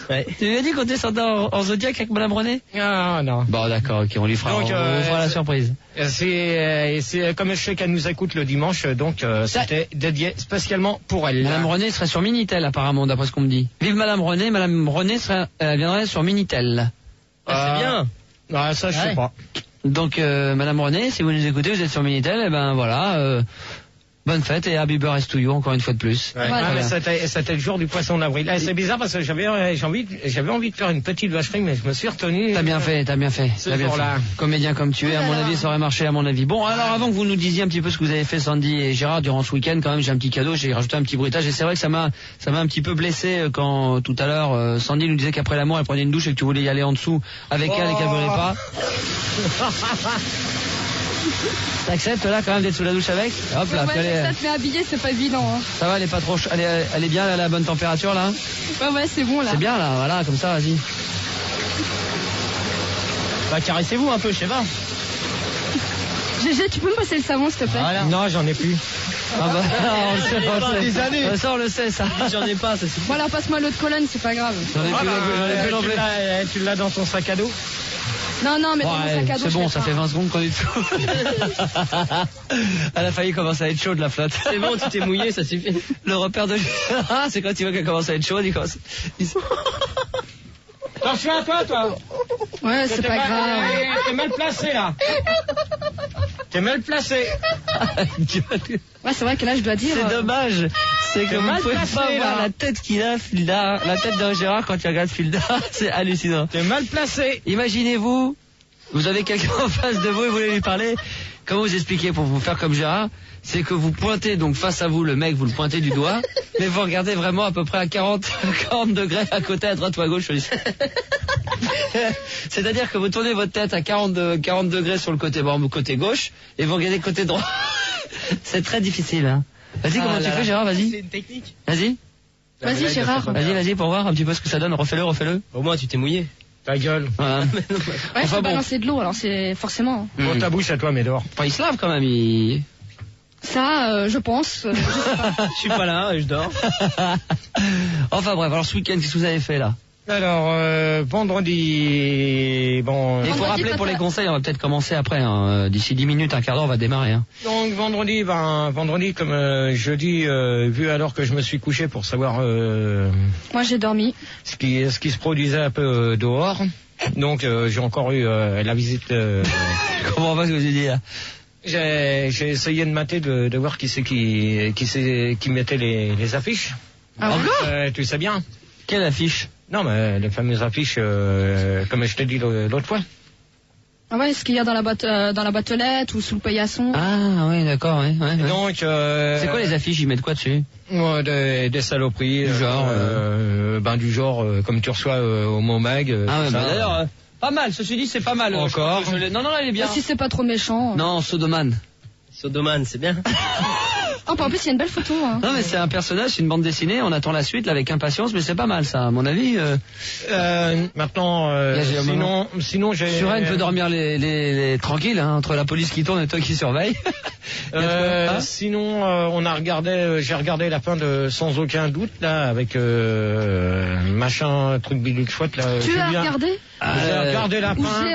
Ouais. Tu lui as dit qu'on descendait en Zodiac avec Madame René? Ah non. Bon d'accord, ok, on lui fera, on fera la surprise. C'est comme je sais qu'elle nous écoute le dimanche, donc c'était dédié spécialement pour elle. Madame René serait sur Minitel apparemment, d'après ce qu'on me dit. Vive Madame René viendrait sur Minitel. C'est bien. Ah, ça je sais pas. Donc Madame René, si vous nous écoutez, vous êtes sur Minitel, et ben voilà. Bonne fête et Happy Birthday to you encore une fois de plus. Ouais. Voilà. C'était le jour du poisson d'avril. C'est bizarre parce que j'avais envie de faire une petite vacherie, mais je me suis retenu. T'as bien fait. Ce jour-là. Comédien comme tu es, à mon avis, ça aurait marché à mon avis. Bon, alors avant que vous nous disiez un petit peu ce que vous avez fait, Sandy et Gérard, durant ce week-end, quand même, j'ai un petit cadeau, j'ai rajouté un petit bruitage et c'est vrai que ça m'a un petit peu blessé quand tout à l'heure Sandy nous disait qu'après l'amour elle prenait une douche et que tu voulais y aller en dessous avec elle et qu'elle voulait pas. T'acceptes là quand même d'être sous la douche avec? Hop là, j'accepte, mais habillée c'est pas évident. Hein. Ça va, elle est pas trop elle est bien, elle a la bonne température là? Ouais, c'est bon là. C'est bien là, voilà, comme ça, vas-y. Bah caressez-vous un peu, je sais pas. GG, tu peux me passer le savon s'il te plaît? Voilà. Non, j'en ai plus. Ah bah, on le sait, ça on le sait ça. J'en ai pas, ça c'est. Bon alors passe-moi l'eau de Cologne, c'est pas grave. J'en ai plus non plus. Tu l'as dans ton sac à dos? Non, mais dans mon sac à dos. C'est bon, ça fait 20 secondes qu'on est dessous. Elle a failli commencer à être chaude la flotte. C'est bon, tu t'es mouillé, ça suffit. Le repère de... c'est quand tu vois qu'elle commence à être chaude, il commence... Attention à toi. Ouais, c'est pas grave. T'es mal placé là. T'es mal placé. Ouais, c'est vrai que là je dois dire. C'est dommage. C'est que vous pouvez pas voir la tête qu'il a, Filda. La tête de Gérard quand tu regardes Filda. C'est hallucinant. T'es mal placé. Imaginez-vous, vous avez quelqu'un en face de vous et vous voulez lui parler. Comment vous expliquer pour vous faire comme Gérard? C'est que vous pointez donc face à vous le mec, vous le pointez du doigt, mais vous regardez vraiment à peu près à 40 degrés à côté, à droite ou à gauche. C'est-à-dire que vous tournez votre tête à 40 degrés sur le côté gauche et vous regardez le côté droit. C'est très difficile. Hein. Vas-y, comment tu fais, Gérard? Vas-y. C'est une technique. Vas-y. Vas-y, Gérard. Vas-y, pour voir un petit peu ce que ça donne. Refais-le. Au moins, tu t'es mouillé. Ta gueule. Voilà. Ouais, enfin, faut balancer de l'eau, alors c'est forcément. Bon, ta bouche à toi, Médor. Enfin, il se lave quand même, Ça, je pense. Je sais pas. Je suis pas là, je dors. Enfin bref, alors ce week-end, qu'est-ce que vous avez fait là? Alors, vendredi... Bon... Il faut rappeler pour les conseils, on va peut-être commencer après. Hein. D'ici 10 minutes, un quart d'heure, on va démarrer. Hein. Donc vendredi, comme jeudi, vu alors que je me suis couché pour savoir... Moi j'ai dormi. Ce qui se produisait un peu dehors. Donc j'ai encore eu la visite... Comment va ce que vous dit là? J'ai essayé de mater, de voir qui c'est qui mettait les affiches. Ah bon? Tu sais bien. Quelle affiche? Non, mais les fameuses affiches, comme je t'ai dit l'autre fois. Ah ouais, ce qu'il y a dans la boîte aux lettres ou sous le paillasson. Ah oui, d'accord, ouais. Donc, c'est quoi les affiches? Ils mettent quoi dessus? Des saloperies. Du genre, comme tu reçois au Momag. Ah ouais, d'ailleurs, pas mal. Ceci dit, c'est pas mal. Encore. Non, elle est bien. Si c'est pas trop méchant. Non, Sodomane, c'est bien. Oh, en plus, il y a une belle photo. Hein. Non, mais c'est un personnage, c'est une bande dessinée. On attend la suite là, avec impatience, mais c'est pas mal ça, à mon avis. Maintenant, sinon j'ai. Suren peut dormir tranquille hein, entre la police qui tourne et toi qui surveille. Sinon, j'ai regardé la fin de Sans aucun doute là, avec machin truc bidule chouette là. Tu as regardé? J'ai regardé la fin.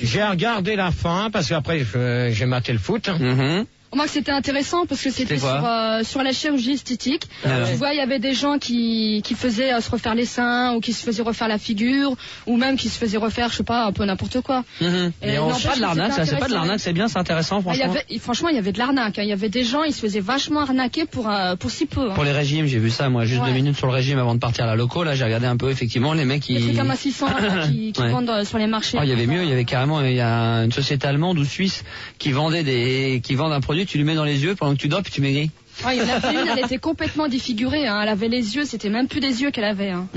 J'ai regardé la fin parce qu'après j'ai maté le foot. Moi, c'était intéressant parce que c'était sur la chirurgie esthétique. Tu vois, il y avait des gens qui faisaient se refaire les seins ou qui se faisaient refaire la figure ou même qui se faisaient refaire, je sais pas, un peu n'importe quoi. Et on fait pas de l'arnaque, ça, c'est pas de l'arnaque, c'est bien, c'est intéressant, franchement. Franchement, il y avait de l'arnaque. Il y avait des gens, ils se faisaient vachement arnaquer pour si peu. Pour les régimes, j'ai vu ça, moi, juste 2 minutes sur le régime avant de partir à la loco. Là, j'ai regardé un peu, effectivement, les mecs qui. Les trucs amassissants qui vendent sur les marchés. Il y avait mieux, il y avait carrément, il y a une société allemande ou suisse qui vendent un produit, tu lui mets dans les yeux pendant que tu dors puis tu maigris. Il y en a une, elle était complètement déféfigurée, hein. Elle avait les yeux, c'était même plus des yeux qu'elle avait. Hein.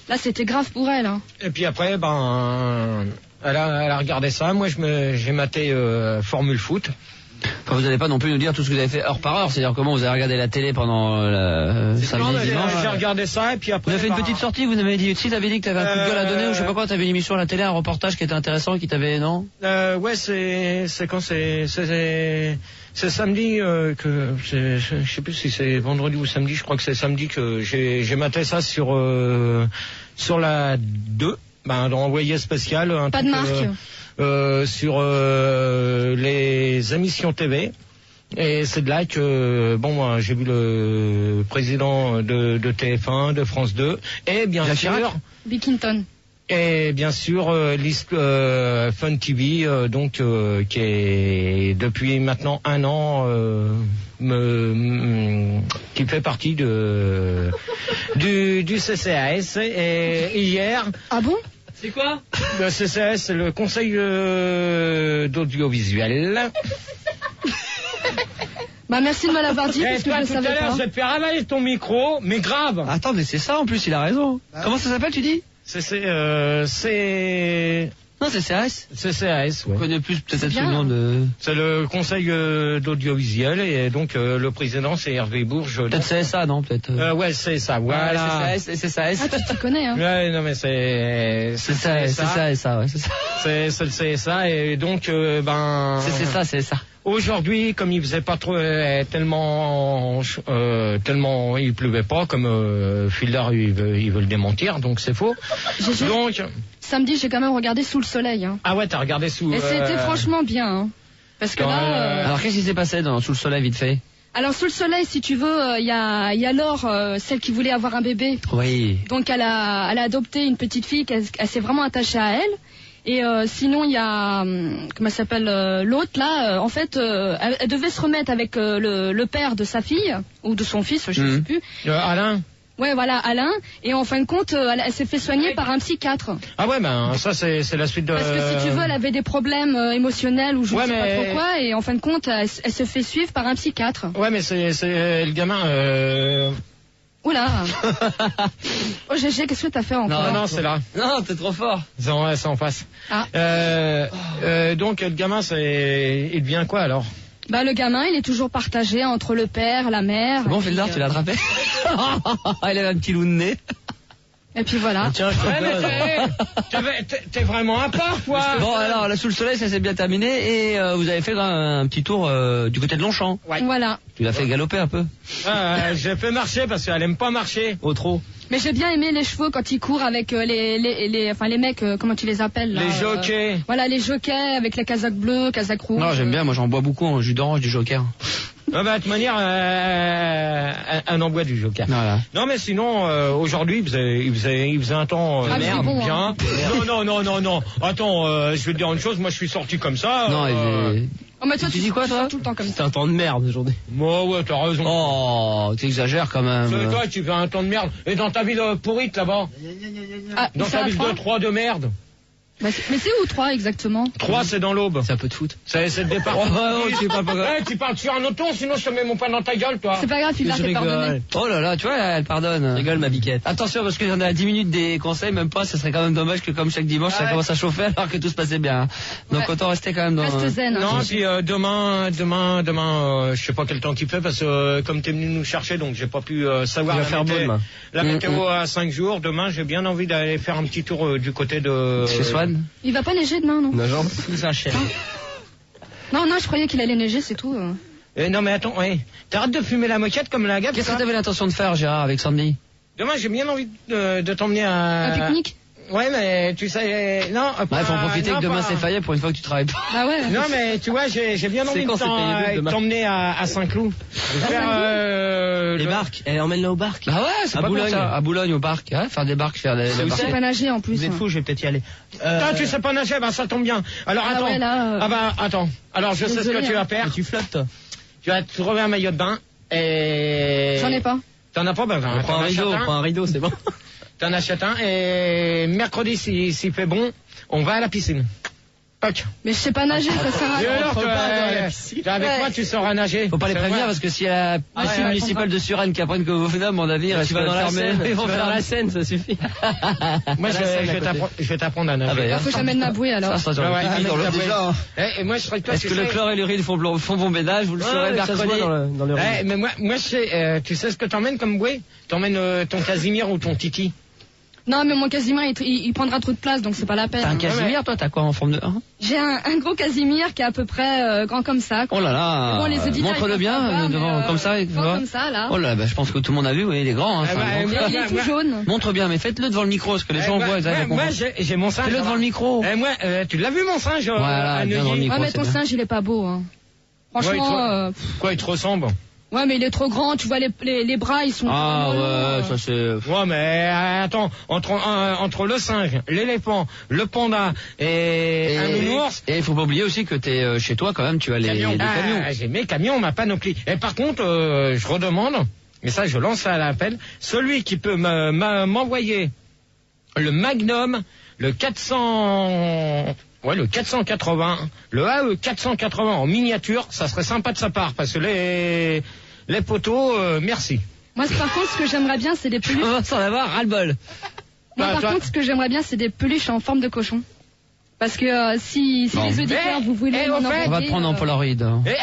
Là, c'était grave pour elle. Hein. Et puis après, elle a regardé ça. Moi, j'ai maté Formule Foot. Enfin, vous n'allez pas non plus nous dire tout ce que vous avez fait heure par heure, c'est-à-dire comment vous avez regardé la télé pendant samedi, dimanche. J'ai regardé ça et puis après. Vous avez fait une petite sortie, vous m'avez dit, si t'avais dit que t'avais un coup de gueule à donner ou je sais pas quoi, t'avais une émission à la télé, un reportage qui était intéressant, qui t'avait, non? Ouais, c'est quand c'est samedi que je sais plus si c'est vendredi ou samedi, je crois que c'est samedi que j'ai maté ça sur la 2, dans Envoyé spécial. Pas de marque. Sur les émissions TV. Et c'est de là que j'ai vu le président de TF1, de France 2, et bien sûr Bickinton. Et bien sûr Fun TV, qui est depuis maintenant 1 an qui fait partie du CCAS. Et hier. Ah bon? C'est quoi? Le CCAS, c'est le Conseil d'audiovisuel. Merci de me l'avoir dit, parce que je ne savais pas. Je vais te faire avaler ton micro, mais grave. Attends, mais c'est ça en plus, il a raison. Comment ça s'appelle, tu dis? Non, c'est CCAS. CCAS, ouais. On connaît plus peut-être ce nom de. C'est le Conseil d'audiovisuel et donc le président c'est Hervé Bourges. Peut-être CSA, non, peut-être. Ouais, c'est ça. Voilà. Ouais, CSAS. Ah, tu connais, hein. Ouais, non mais c'est ça, ouais, c'est ça. C'est le CSA et donc c'est ça. Aujourd'hui, comme il faisait pas trop tellement il pleuvait pas, comme Fildar il veut le démentir, donc c'est faux. Donc samedi, j'ai quand même regardé Sous le soleil. Hein. Ah ouais, t'as regardé Sous. Et c'était franchement bien. Hein. Parce que là. Alors qu'est-ce qui s'est passé dans Sous le soleil vite fait? Alors Sous le soleil, si tu veux, il y a Laure, celle qui voulait avoir un bébé. Oui. Donc elle a adopté une petite fille, elle s'est vraiment attachée à elle. Et sinon il y a comment s'appelle l'autre là, en fait elle devait se remettre avec le père de sa fille ou de son fils, je ne sais plus. Alain. Ouais, voilà, Alain. Et en fin de compte, elle s'est fait soigner par un psychiatre. Ah ouais, ça c'est la suite de. Parce que si tu veux, elle avait des problèmes émotionnels ou je ne sais pas trop quoi, et en fin de compte, elle se fait suivre par un psychiatre. Ouais, mais c'est le gamin. Oula. Oh Gégé, qu'est-ce que t'as fait encore? Non, c'est là. Non, t'es trop fort. C'est en face. Ah. Donc le gamin, il devient quoi alors? Le gamin, il est toujours partagé entre le père, la mère. C'est bon, Fildar, tu l'as attrapé? Il avait un petit loup de nez. Et puis voilà. Tiens, t'es vraiment à part, quoi. Bon, alors, là, Sous le soleil, ça s'est bien terminé, et vous avez fait un petit tour du côté de Longchamp. Ouais. Voilà. Tu l'as fait galoper un peu? J'ai fait marcher parce qu'elle aime pas marcher. Oh, trop. Mais j'ai bien aimé les chevaux quand ils courent avec les mecs, comment tu les appelles là, les jockeys. Voilà, les jockeys avec les casaques bleues, casaques rouges. Non, j'aime bien, moi j'en bois beaucoup en jus d'orange du Joker. De toute manière, un envoi du Joker. Voilà. Non, mais sinon, aujourd'hui, il faisait un temps bien. Hein. Non. Attends, je vais te dire une chose. Moi, je suis sorti comme ça. Non, Oh, mais toi, tu dis quoi, toi? Tout le temps comme ça. C'est un temps de merde aujourd'hui. Ouais, t'as raison. Oh, t'exagères quand même. Toi, tu fais un temps de merde. Et dans ta ville pourrite là-bas. Dans ta ville de 3 de merde. Mais c'est où 3 exactement? 3 c'est dans l'Aube. C'est un peu de foot. C'est le départ. Tu parles sur un auto, sinon je te mets mon poing dans ta gueule, toi. C'est pas grave, il t'est pardonné. Oh là là, tu vois, elle pardonne. Rigole ma biquette. Attention, parce que j'en ai à 10 minutes des conseils, même pas, ce serait quand même dommage que comme chaque dimanche, ça commence à chauffer alors que tout se passait bien. Donc autant rester quand même dans... Reste zen. Non, puis demain, je sais pas quel temps qu'il fait, parce que comme t'es venu nous chercher, donc j'ai pas pu savoir la météo à 5 jours. Demain, j'ai bien envie d'aller faire un petit tour du côté de... Chez Swan. Il va pas neiger demain, non? Sous un chef. Non, je croyais qu'il allait neiger, c'est tout. Non mais attends, t'arrêtes de fumer la moquette comme la gaffe. Qu'est-ce que t'avais l'intention de faire, Gérard, avec Sandy? Demain, j'ai bien envie de t'emmener à... Un pique-nique? Ouais, mais tu sais, non. Ouais, faut en profiter que demain c'est failliet pour une fois que tu travailles pas. Ah ouais. Non, mais tu vois, j'ai bien envie de t'emmener à Saint-Cloud. Les barques. Emmène-le au barques. Ah ouais, c'est pas Boulogne. À Boulogne au barque. Ouais, faire des barques, faire des Je sais pas nager en plus. Vous êtes fous, je vais peut-être y aller. Toi, tu sais pas nager, bah ça tombe bien. Alors attends. Ouais, là, attends. Alors je sais ce que tu vas faire. Tu flottes, toi. Tu vas trouver un maillot de bain et... J'en ai pas. T'en as pas? Ben, on prend un rideau, c'est bon. T'en achètes un et mercredi, s'il fait bon, on va à la piscine. Mais je sais pas nager, ça sert à rien. Avec moi, tu sauras nager. Faut pas les prévenir parce que si la piscine municipale de Suresnes qui apprennent que vous venez, à mon avis, tu vas dans la Seine. Ils vont faire la Seine, ça suffit. Moi, je vais t'apprendre à nager. Faut que j'amène ma bouée alors. Ça sera dans l'eau déjà. Et moi, je serais toi. Est-ce que le chlore et l'urine font bon ménage? Vous le saurez mercredi. Dans le mais moi, tu sais ce que t'emmènes comme bouée? T'emmènes ton Casimir ou ton Titi? Non, mais mon Casimir, il prendra trop de place, donc c'est pas la peine. T'as un Casimir, toi? T'as quoi en forme de... J'ai un gros Casimir qui est à peu près grand comme ça. Oh là là. Bon, les auditeurs, montre-le bien, devant, comme ça. Comme ça, là. Oh là là, je pense que tout le monde a vu, oui, il est grand. Il est tout jaune. Montre bien, mais faites-le devant le micro, parce que les gens voient. Moi, j'ai mon singe. Fais-le devant le micro. Moi, tu l'as vu, mon singe? Voilà, bien dans le micro. Ouais, mais ton singe, il est pas beau, hein. Franchement, quoi, il te ressemble? Ouais, mais il est trop grand, tu vois, les bras, ils sont... Ah ouais, ça c'est... Ouais, mais attends, entre le singe, l'éléphant, le panda et un nounours... Et il faut pas oublier aussi que t'es chez toi, quand même, tu as les camions. J'ai mes camions, ma panoplie. Et par contre, je redemande, mais ça, je lance à l'appel, celui qui peut m'envoyer le Magnum, le 400... Ouais, le 480, le AE 480 en miniature, ça serait sympa de sa part, parce que les poteaux, merci. Moi, par contre, ce que j'aimerais bien, c'est des peluches. On va s'en avoir ras-le-bol. Moi, par contre, ce que j'aimerais bien, c'est des peluches en forme de cochon. Parce que si les auditeurs, vous voulez... on va te prendre en Polaroid.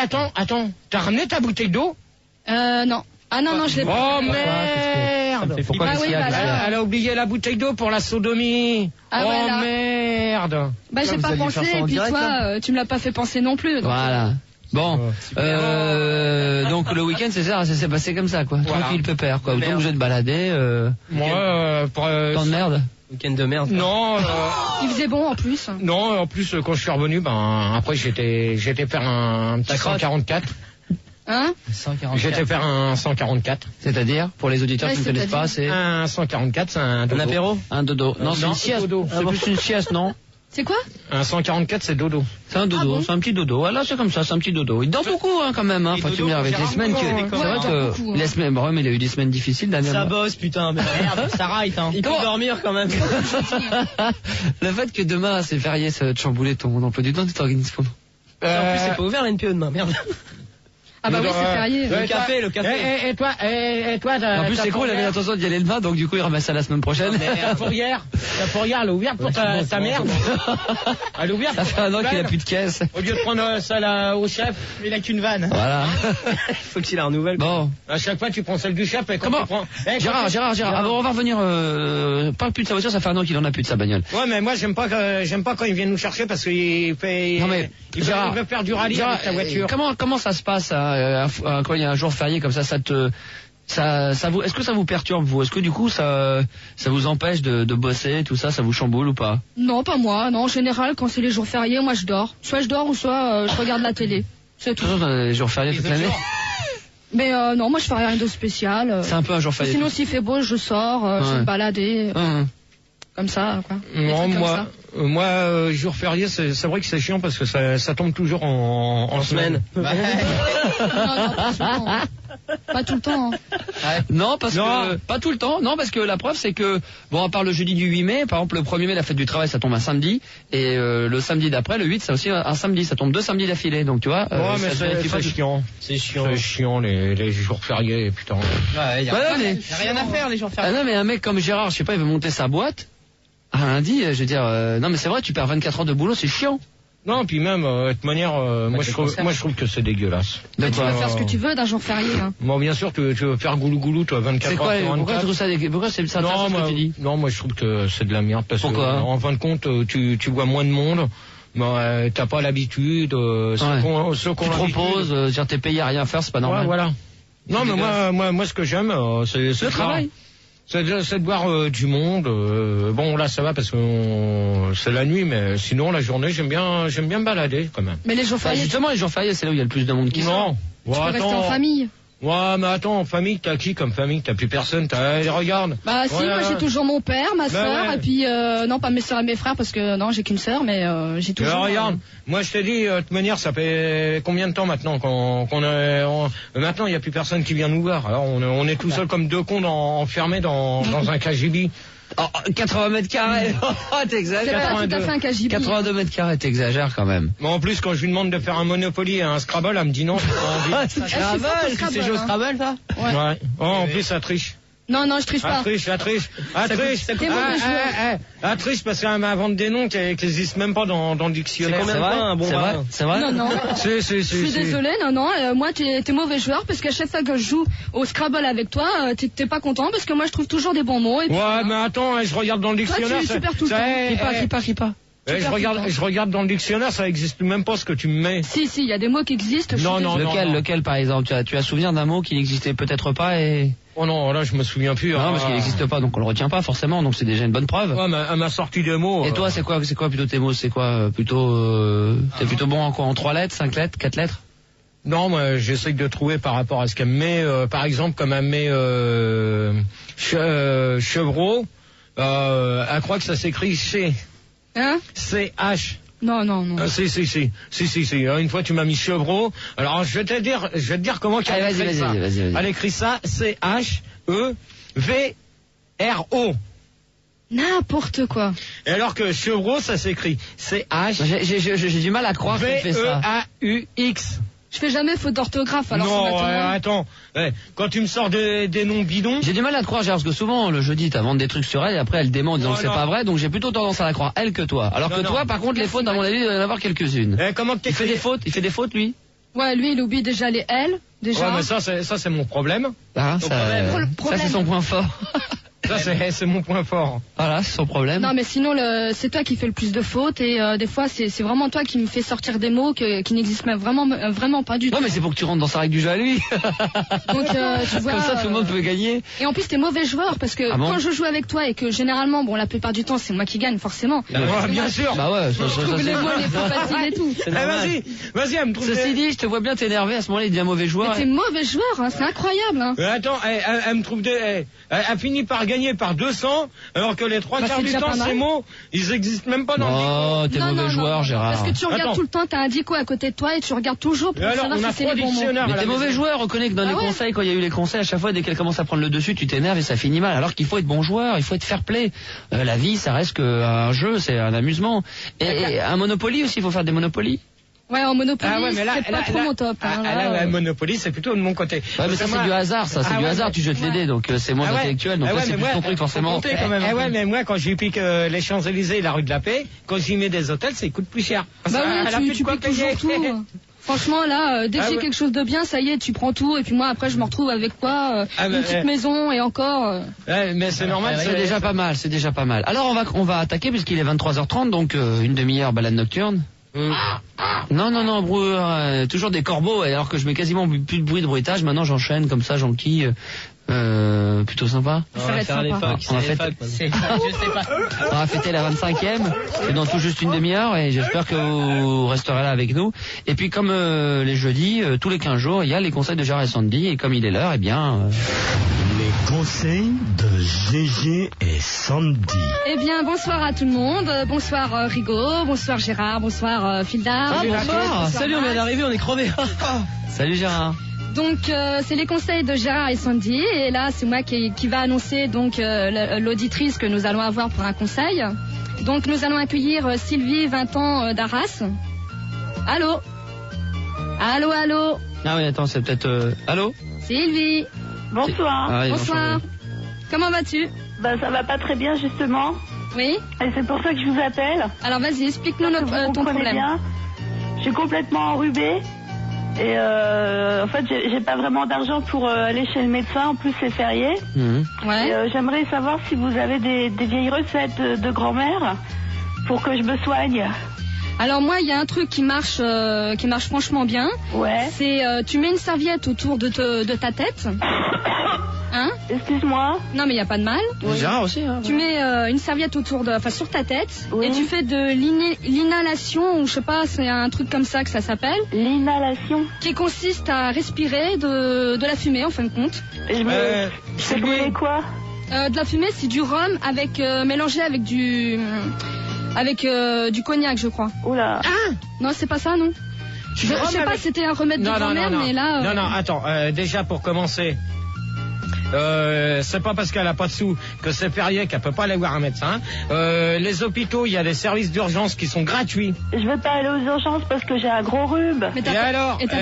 Attends, t'as ramené ta bouteille d'eau? Non. Ah non, je l'ai pas. Oh merde! Pourquoi elle a oublié la bouteille d'eau pour la sodomie. Merde! Bah j'ai pas pensé, et puis toi, tu me l'as pas fait penser non plus. Donc voilà. Bon, donc le week-end c'est ça, ça s'est passé comme ça quoi. Voilà. Tranquille pépère quoi. Autant que je vais te balader. Moi, temps de merde. Week-end de merde. Non. Il faisait bon en plus. Non, en plus quand je suis revenu, après j'étais faire un petit 144. Hein? 144. J'étais faire un 144. C'est-à-dire, pour les auditeurs qui ne connaissent pas, c'est... Un 144, c'est un dodo. Un apéro? Un dodo. Non, c'est une sieste. C'est plus une sieste, non? C'est quoi? Un 144, c'est dodo. C'est un dodo, c'est un petit dodo. Voilà, c'est comme ça, c'est un petit dodo. Il dort beaucoup, quand même, Faut tu me dire, avec les semaines c'est vrai que, les semaines, mais il a eu des semaines difficiles dernièrement. Ça bosse, putain, mais merde, ça raille, Il peut dormir, quand même. Le fait que demain, c'est férié, ça va te chambouler ton emploi du temps, tu t'organises comment? En plus, c'est pas ouvert, l'NPE demain, merde. Ah bah oui, c'est férié. Le café. Et toi, en plus, c'est cool, il avait l'intention d'y aller demain, donc du coup, il remet ça la semaine prochaine. Ta fourrière, elle est ouverte pour ta merde. Elle est ouverte. Ça fait un an qu'il a plus de caisse. Au lieu de prendre ça là au chef, il a qu'une vanne. Voilà. Faut qu'il la renouvelle. Bon. À chaque fois, tu prends celle du chef et quand tu prends... Gérard. Alors, on va revenir, pas plus de sa voiture, ça fait un an qu'il en a plus de sa bagnole. Ouais, mais moi, j'aime pas quand il vient nous chercher parce qu'il fait... Non mais, il veut faire du rallye avec ta voiture. Comment ça se passe, quand il y a un jour férié comme ça, est-ce que ça vous perturbe vous? Est-ce que du coup ça vous empêche de bosser, tout ça, ça vous chamboule ou pas? Non, pas moi. Non, en général, quand c'est les jours fériés, moi je dors. Soit je dors ou soit je regarde la télé. C'est tout. Toujours les jours fériés toute l'année. Mais non, moi je fais rien de spécial. C'est un peu un jour férié. Sinon, s'il fait beau, je sors, je vais me balader. Comme ça, quoi. Non, moi, jour férié, c'est vrai que c'est chiant parce que ça tombe toujours en semaine. Non, pas tout le temps. Pas tout le temps. Non, parce que pas tout le temps. Non, parce que la preuve c'est que bon, à part le jeudi du 8 mai, par exemple le 1er mai la fête du travail ça tombe un samedi et le samedi d'après le 8 c'est aussi un samedi, ça tombe 2 samedis d'affilée. Donc tu vois. Ouais, mais c'est chiant. C'est chiant les jours fériés, putain. Ouais, y a rien à faire les jours fériés. Ah non, mais un mec comme Gérard, je sais pas, il veut monter sa boîte. Un lundi, je veux dire, non mais c'est vrai, tu perds 24 heures de boulot, c'est chiant. Non, puis même, de toute manière, moi je trouve que c'est dégueulasse. Mais tu vas faire ce que tu veux d'un jour férié. Hein. Bon, bien sûr, tu veux faire goulou, toi, 24 heures. C'est quoi, pourquoi c'est ça ce que tu dis? Non, moi je trouve que c'est de la merde. Parce pourquoi que, en fin de compte, tu vois moins de monde. T'as pas l'habitude. Ce qu'on te propose, t'es payé à rien faire, c'est pas normal. Ouais, voilà. Non, mais moi, ce que j'aime, c'est le travail. C'est de voir du monde. Bon, là, ça va parce que c'est la nuit, mais sinon, la journée, j'aime bien me balader quand même. Mais les jours fériés. Justement, les jours fériés, c'est là où il y a le plus de monde qui sort. Tu peux rester en famille. Ouais, mais attends, en famille, t'as qui comme famille? T'as plus personne, regarde. Bah si, moi j'ai toujours mon père, ma soeur, et puis non pas mes soeurs et mes frères parce que non j'ai qu'une soeur, mais j'ai toujours. Regarde, moi je te dis, de toute manière, ça fait combien de temps maintenant maintenant il y a plus personne qui vient nous voir. Alors on est tout seul comme deux cons enfermés dans un KGB. Oh, 80 mètres carrés, t'exagères. C'est pas tout à fait un KGB. 82 mètres carrés, t'exagères quand même. Mais en plus, quand je lui demande de faire un Monopoly et un Scrabble, elle me dit non, j'ai pas envie. Scrabble, c'est jeu Scrabble, ça? Ouais. Oh, en plus, ça triche. Non, je triche pas. Elle triche parce qu'elle m'invente des noms qui n'existent même pas dans le dictionnaire. C'est combien de points un bon vin? C'est vrai? Non. Je suis désolée, non. Moi, t'es mauvais joueur parce qu'à chaque fois que je joue au Scrabble avec toi, t'es pas content parce que moi, je trouve toujours des bons mots. Et puis, ouais, mais attends, je regarde dans le dictionnaire. Toi, tu perds tout le temps. Qui pas. Je regarde dans le dictionnaire, ça existe même pas ce que tu me mets. Si, il y a des mots qui existent. Non. Lequel par exemple? Tu as souvenir d'un mot qui n'existait peut-être pas et... Oh non, là je me souviens plus. Non, parce qu'il n'existe pas, donc on le retient pas forcément, donc c'est déjà une bonne preuve. Ouais, mais elle m'a sorti des mots. Et toi, c'est quoi plutôt tes mots? C'est quoi plutôt t'es plutôt bon en quoi? En 3 lettres, 5 lettres, 4 lettres? Non, moi j'essaye de trouver par rapport à ce qu'elle me met. Par exemple, comme elle me met chevreau, elle croit que ça s'écrit C. Hein? C-H. Non. Si. Une fois, tu m'as mis chevreau. Alors, je vais te dire comment qu'elle écrit ça. Vas-y. Elle écrit ça, C-H-E-V-R-O. N'importe quoi. Et alors que chevreau, ça s'écrit C-H. J'ai du mal à croire qu'elle fait ça. V-E-A-U-X. Je fais jamais faute d'orthographe, alors non, attends. Quand tu me sors des noms bidons... J'ai du mal à te croire, parce que souvent, le jeudi, t'as vendu des trucs sur elle, et après, elle dément en disant que c'est pas vrai, donc j'ai plutôt tendance à la croire, elle, que toi. Alors que toi, par contre, les fautes, à mon avis, il doit y en avoir quelques-unes. Il fait des fautes, lui? Ouais, lui, il oublie déjà les L, déjà. Ouais, mais ça, c'est mon problème. Ah, ça, c'est son point fort. Ça, c'est mon point fort. Voilà, c'est son problème. Non, mais sinon, c'est toi qui fais le plus de fautes et des fois, c'est vraiment toi qui me fais sortir des mots qui n'existent même vraiment pas du tout. Non, mais c'est pour que tu rentres dans sa règle du jeu à lui. Donc, tu vois. Comme ça, tout le monde peut gagner. Et en plus, t'es mauvais joueur parce que quand je joue avec toi et que généralement, bon, la plupart du temps, c'est moi qui gagne, forcément. Bien sûr. Bah ouais, je trouve les mots les plus faciles et tout. Vas-y, elle me trouve. Ceci dit, je te vois bien t'énerver à ce moment-là, il devient mauvais joueur. Mais t'es mauvais joueur, hein, c'est incroyable, hein. Attends, elle me trouve elle finit par gagner par 200. Alors que les 3 quarts du temps, ces mots, ils existent même pas dans le livre. Oh, t'es mauvais joueur, Gérard. Parce que tu regardes tout le temps, t'as un dico à côté de toi et tu regardes toujours pour savoir si c'est les bons mots. Mais t'es mauvais joueur, reconnais que dans les conseils, quand il y a eu les conseils, à chaque fois, dès qu'elle commence à prendre le dessus, tu t'énerves et ça finit mal. Alors qu'il faut être bon joueur, il faut être fair play. La vie, ça reste qu'un jeu, c'est un amusement. Et un Monopoly aussi, il faut faire des Monopolies. Ouais, en Monopoly, c'est pas trop mon top. Monopoly, c'est plutôt de mon côté. Ouais, mais ça, c'est du hasard, c'est du hasard, tu jettes les dés, donc c'est moins intellectuel, donc là, c'est plus ton truc, forcément. Ouais, mais moi, quand j'y pique les Champs-Élysées et la rue de la Paix, quand j'y mets des hôtels, ça coûte plus cher. Bah oui, tu piques toujours tout. Franchement, là, dès que j'ai quelque chose de bien, ça y est, tu prends tout, et puis moi, après, je me retrouve avec quoi? Une petite maison, et encore. Mais c'est normal, c'est déjà pas mal, Alors, on va attaquer, puisqu'il est 23h30, donc une demi-heure balade nocturne. Non, toujours des corbeaux, alors que je mets quasiment plus de bruit de bruitage, maintenant j'enchaîne comme ça, j'enquille. Plutôt sympa. Ça va être sympa. On va fêter la 25e, c'est dans tout juste une demi-heure, et j'espère que vous resterez là avec nous. Et puis comme les jeudis, tous les 15 jours, il y a les conseils de Gérard et Sandy, et comme il est l'heure, Les conseils de Gégé et Sandy. Eh bien, bonsoir à tout le monde. Bonsoir Rigaud, bonsoir Gérard, bonsoir Fildar. Bonsoir. Salut, on vient d'arriver, on est crevés. Salut Gérard. Donc c'est les conseils de Gérard et Sandy et là c'est moi qui va annoncer donc l'auditrice que nous allons avoir pour un conseil. Donc nous allons accueillir Sylvie, 20 ans d'Arras. Allô? Allô? Ah oui, attends, c'est peut-être... Allô? Sylvie. Bonsoir. Ah, Bonsoir. Comment vas-tu? Ben ça va pas très bien justement. Oui. Et c'est pour ça que je vous appelle. Alors vas-y, explique-nous ton problème. Bien. Je suis complètement enrhumée. Et en fait, j'ai pas vraiment d'argent pour aller chez le médecin. En plus, c'est férié. Ouais. Et, j'aimerais savoir si vous avez des vieilles recettes de grand-mère pour que je me soigne. Alors moi, il y a un truc qui marche franchement bien. Ouais. C'est tu mets une serviette autour de ta tête. Hein? Excuse-moi. Non mais il y a pas de mal. Gérard aussi. Hein, tu mets une serviette sur ta tête oui. et tu fais de l'inhalation ou je sais pas, c'est un truc comme ça que ça s'appelle. L'inhalation. Qui consiste à respirer de la fumée en fin de compte. C'est quoi? De la fumée, c'est du rhum avec mélangé avec du cognac, je crois. Oula. Ah non, c'est pas ça, non. Je sais pas, c'était un remède de grand-mère, mais là. Non, attends. Déjà pour commencer. C'est pas parce qu'elle a pas de sous que c'est férié qu'elle peut pas aller voir un médecin. Les hôpitaux, il y a des services d'urgence qui sont gratuits. Je veux pas aller aux urgences parce que j'ai un gros rhume. Mais t'as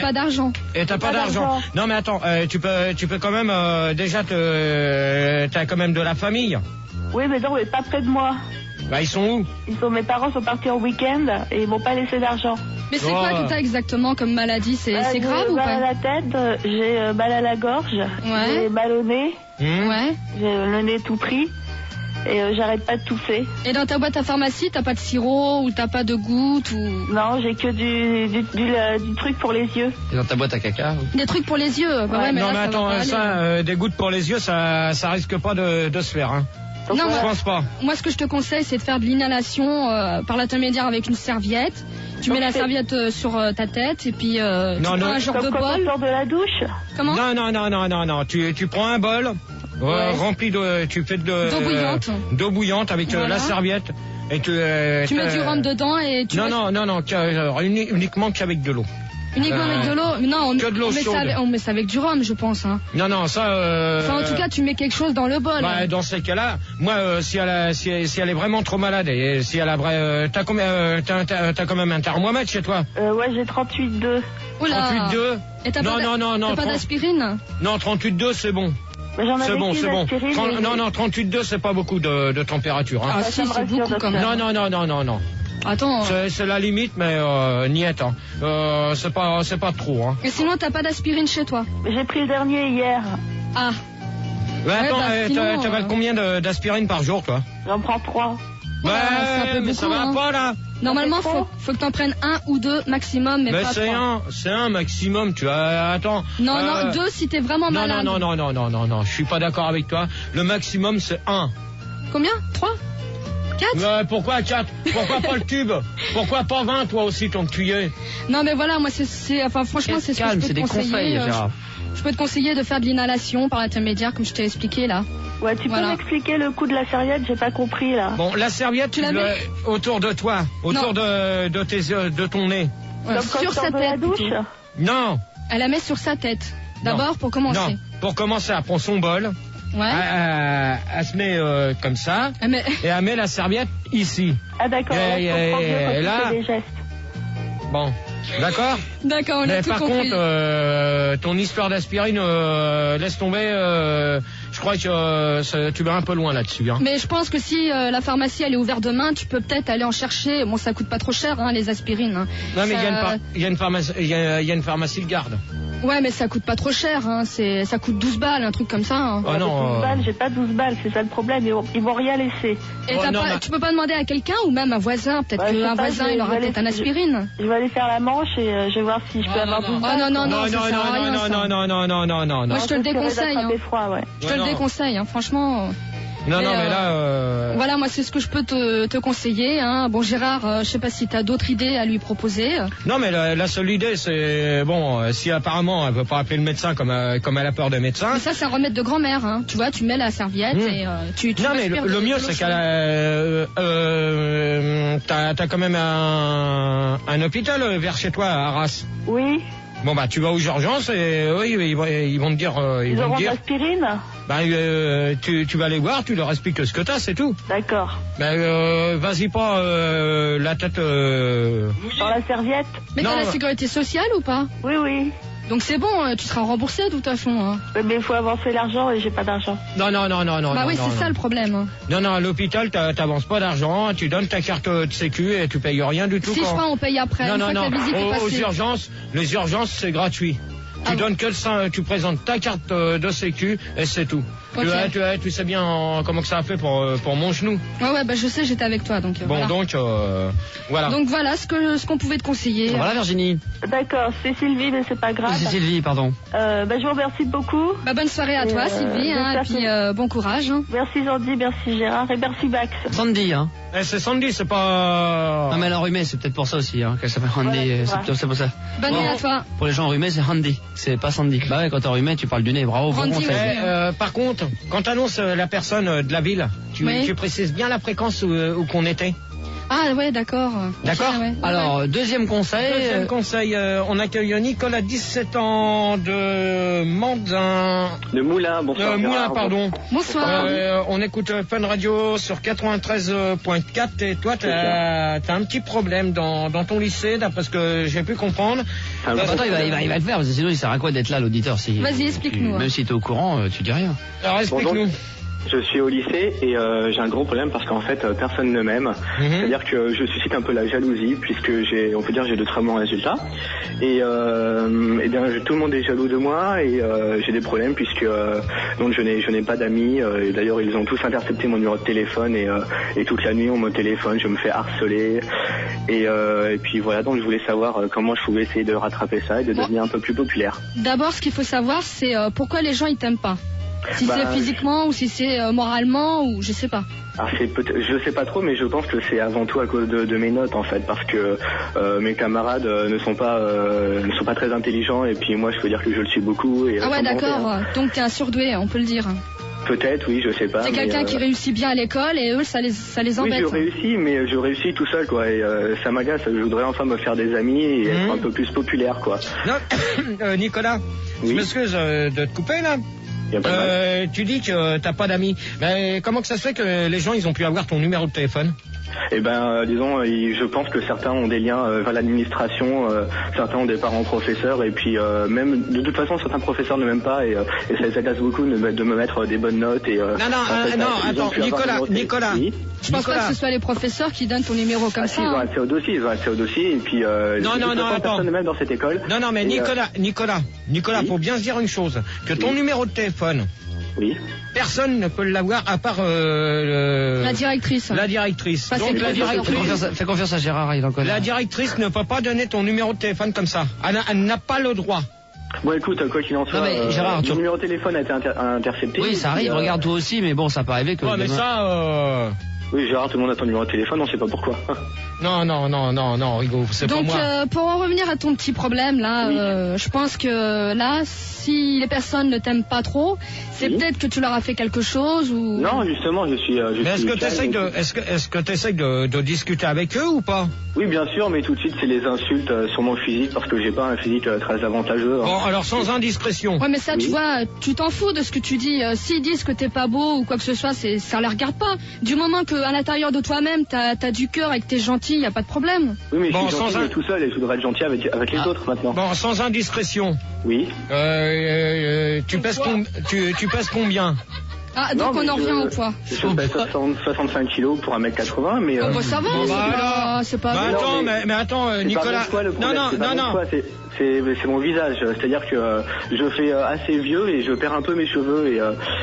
pas d'argent. Et t'as pas d'argent. Non mais attends, tu peux quand même déjà t'as quand même de la famille. Oui mais non, mais pas près de moi. Bah ils sont où? Mes parents sont partis en week-end et ils m'ont pas laissé d'argent. Mais c'est quoi que t'as exactement comme maladie? C'est grave ou pas? J'ai mal à la tête, j'ai mal à la gorge, j'ai mal au nez, ouais. J'ai le nez tout pris et j'arrête pas de tousser. Et dans ta boîte à pharmacie, t'as pas de sirop ou t'as pas de gouttes ou... Non, j'ai que du truc pour les yeux. Et dans ta boîte à caca? Des trucs pour les yeux? Bah ouais, mais non là, mais attends, des gouttes pour les yeux, ça risque pas de se faire, hein. Non, je pense pas. Moi, ce que je te conseille, c'est de faire de l'inhalation par l'intermédiaire avec une serviette. Tu mets la serviette sur ta tête et puis tu prends un genre de bol. Tu sors de la douche? Comment? Non. Tu prends un bol rempli de, tu fais d'eau bouillante avec la serviette et tu mets du rhum dedans et tu. Non, uniquement qu'avec de l'eau. Uniquement avec de l'eau? Non, on met ça avec du rhum, je pense. Hein. Non, ça... Enfin, en tout cas, tu mets quelque chose dans le bol. Bah, dans ces cas-là, moi, si elle est vraiment trop malade et si elle a... t'as quand même un thermomètre chez toi? Ouais, j'ai 38,2. Oula. 38,2? Et t'as pas d'aspirine? Non, 38,2, c'est bon. C'est bon. Non, 38,2, c'est pas beaucoup de température. Hein. Ah si, c'est beaucoup quand même. Non. Attends. C'est la limite, mais niette. Hein. C'est pas trop. Hein. Et sinon, t'as pas d'aspirine chez toi? J'ai pris le dernier hier. Ah. Ouais, attends, t'avales combien d'aspirine par jour, toi? J'en prends 3. Ouais, mais beaucoup, ça va pas, là. Normalement, faut que t'en prennes 1 ou 2 maximum, mais pas 3. C'est un maximum, tu vois. Attends. Non, 2 si t'es vraiment malade. Non, je suis pas d'accord avec toi. Le maximum, c'est 1. Combien? 3? 4? Pourquoi 4? Pourquoi pas le tube? Pourquoi pas 20, toi aussi, ton tuyau? Non, mais voilà, moi, franchement, c'est ce que je peux te conseiller. Je peux te conseiller de faire de l'inhalation par l'intermédiaire, comme je t'ai expliqué, là. Ouais, tu peux m'expliquer le coup de la serviette? J'ai pas compris, là. Bon, la serviette, tu l'as autour de toi, autour de ton nez. Ouais, sur sa tête. Non. Elle la met sur sa tête. D'abord, pour commencer. Non, pour commencer, elle prend son bol. Ouais. Elle se met comme ça. Et elle met la serviette ici. Ah d'accord. Et là. Des gestes. Bon, d'accord. D'accord, on a tout compris. Mais par contre, ton histoire d'aspirine, laisse tomber. Je crois que tu vas un peu loin là-dessus. Hein. Mais je pense que si la pharmacie elle est ouverte demain, tu peux peut-être aller en chercher. Bon, ça coûte pas trop cher, hein, les aspirines. Hein. Non, mais il y a une pharmacie de garde. Ouais, mais ça coûte pas trop cher, hein. Ça coûte 12 balles, un truc comme ça. Hein. Oh non. 12 balles, j'ai pas 12 balles, c'est ça le problème, ils vont rien laisser. Et tu peux pas demander à quelqu'un ou même un voisin, peut-être qu'un voisin il aura peut-être un aspirine. Je vais aller faire la manche et je vais voir si je peux avoir 12 balles. Oh non, non. Moi je te le déconseille. Je te le déconseille, hein, franchement. Mais là... Voilà, moi c'est ce que je peux te conseiller. Hein. Bon Gérard, je sais pas si t'as d'autres idées à lui proposer. Non mais la seule idée c'est... Bon, si apparemment elle veut pas appeler le médecin comme elle a peur des médecins... Mais ça c'est un remède de grand-mère. Hein. Tu vois, tu mets la serviette et tu non mais le mieux c'est qu'elle t'as quand même un hôpital vers chez toi à Arras. Oui. Bon bah tu vas aux urgences et oui ils vont te dire ils auront de l'aspirine. Bah tu vas les voir, tu leur expliques ce que t'as, c'est tout. D'accord. Bah vas-y pas la tête dans la serviette. Mais t'as la sécurité sociale ou pas? Oui. Donc c'est bon, tu seras remboursé de toute façon. Hein. Mais il faut avancer l'argent et j'ai pas d'argent. Non. Bah oui, c'est ça le problème. Non, à l'hôpital, t'avances pas d'argent, tu donnes ta carte de sécu et tu payes rien du tout. 6 francs, on paye après. Non. La visite est passée. Aux urgences, les urgences, c'est gratuit. Tu donnes que ça, tu présentes ta carte de sécu et c'est tout. Okay. Tu sais bien comment que ça a fait pour mon genou. Ouais, bah je sais, j'étais avec toi donc. Bon, voilà. donc voilà. Donc voilà ce qu'on pouvait te conseiller. Voilà Virginie. D'accord, c'est Sylvie, mais c'est pas grave. C'est Sylvie, pardon. Bah je vous remercie beaucoup. Bah bonne soirée à toi Sylvie, et puis bon courage. Hein. Merci Sandy, merci Gérard et merci Max. Sandy, hein. C'est Sandy, c'est pas. Non mais elle est enrhumée, c'est peut-être pour ça aussi, hein, qu'elle s'appelle Handy, c'est pour ça. Bonne nuit à toi. Pour les gens enrhumés, c'est Handy, c'est pas Sandy. Bah ouais, quand t'es enrhumé, tu parles du nez, bravo. Handy, par contre, quand t'annonces la personne de la ville, tu précises bien la fréquence où qu'on était. Ah ouais, d'accord. D'accord. Ouais. Alors, deuxième conseil, on accueille Nicolas, 17 ans, de Mandin. De Moulin, bonsoir. Moulin, pardon. Bonsoir. On écoute Fun Radio sur 93.4 et toi, t'as un petit problème dans ton lycée, d'après ce que j'ai pu comprendre. Attends, il va le faire, parce que sinon il sert à quoi d'être là, l'auditeur? Vas-y, explique-nous. Même si t'es au courant, tu dis rien. Alors, explique-nous. Je suis au lycée et j'ai un gros problème parce qu'en fait personne ne m'aime. C'est-à-dire que je suscite un peu la jalousie puisque j'ai de très bons résultats et bien tout le monde est jaloux de moi et j'ai des problèmes puisque donc je n'ai pas d'amis et d'ailleurs ils ont tous intercepté mon numéro de téléphone et toute la nuit on me téléphone, je me fais harceler et puis voilà, donc je voulais savoir comment je pouvais essayer de rattraper ça et de devenir un peu plus populaire. D'abord ce qu'il faut savoir c'est pourquoi les gens ils t'aiment pas. Si c'est physiquement ou si c'est moralement ou je sais pas. Je sais pas trop, mais je pense que c'est avant tout à cause de mes notes en fait, parce que mes camarades ne sont pas très intelligents et puis moi je peux dire que je le suis beaucoup. Et, ah ouais d'accord, donc t'es un surdoué, on peut le dire. Peut-être, oui, je sais pas. C'est quelqu'un qui réussit bien à l'école et eux ça les embête. Oui, je réussis tout seul quoi et ça m'agace, je voudrais enfin me faire des amis et être un peu plus populaire quoi. Non, Nicolas, je m'excuse de te couper là. Tu dis que t'as pas d'amis. Mais comment que ça se fait que les gens ils ont pu avoir ton numéro de téléphone? Eh ben, disons, je pense que certains ont des liens vers l'administration, certains ont des parents professeurs, et puis même, de toute façon, certains professeurs ne m'aiment pas, et ça les agace beaucoup de me mettre des bonnes notes. Et, attends, Nicolas. Oui. Je pense pas que ce soit les professeurs qui donnent ton numéro comme ça. Ils ont accès au dossier, et puis personne ne m'aime dans cette école. Non, mais Nicolas, faut bien se dire une chose, que ton numéro de téléphone, oui. Personne ne peut l'avoir à part la directrice. La directrice. Donc la directrice. Fais confiance à Gérard, il en connaît. La directrice ne peut pas donner ton numéro de téléphone comme ça. Elle n'a pas le droit. Bon écoute, quoi qu'il en soit, Gérard, ton numéro de téléphone a été intercepté. Oui, ça arrive, regarde toi aussi, mais bon, ça peut arriver que... Ouais, mais ça... Oui, Gérard, tout le monde a ton numéro de téléphone, on sait pas pourquoi. Non, Rigo, c'est pas moi. Donc, pour en revenir à ton petit problème, là, je pense que là, si les personnes ne t'aiment pas trop, c'est peut-être que tu leur as fait quelque chose ou... Non, justement, je suis... Mais est-ce que tu essayes de discuter avec eux ou pas? Oui, bien sûr, mais tout de suite, c'est les insultes sur mon physique, parce que j'ai pas un physique très avantageux. Hein. Bon, alors sans indiscrétion. Ouais, mais ça, tu vois, tu t'en fous de ce que tu dis. S'ils disent que t'es pas beau ou quoi que ce soit, ça les regarde pas. Du moment que à l'intérieur de toi-même, t'as du cœur et que t'es gentil, y a pas de problème. Oui, mais je suis gentil tout seul et je voudrais être gentil avec les autres maintenant. Bon, sans indiscrétion. Oui. Tu pèses combien? Ah, donc on en revient au poids. Je pèse 65 kilos pour 1m80, mais... Oh, bah ça va, c'est pas... Mais attends, Nicolas... Non. C'est mon visage, c'est-à-dire que je fais assez vieux et je perds un peu mes cheveux et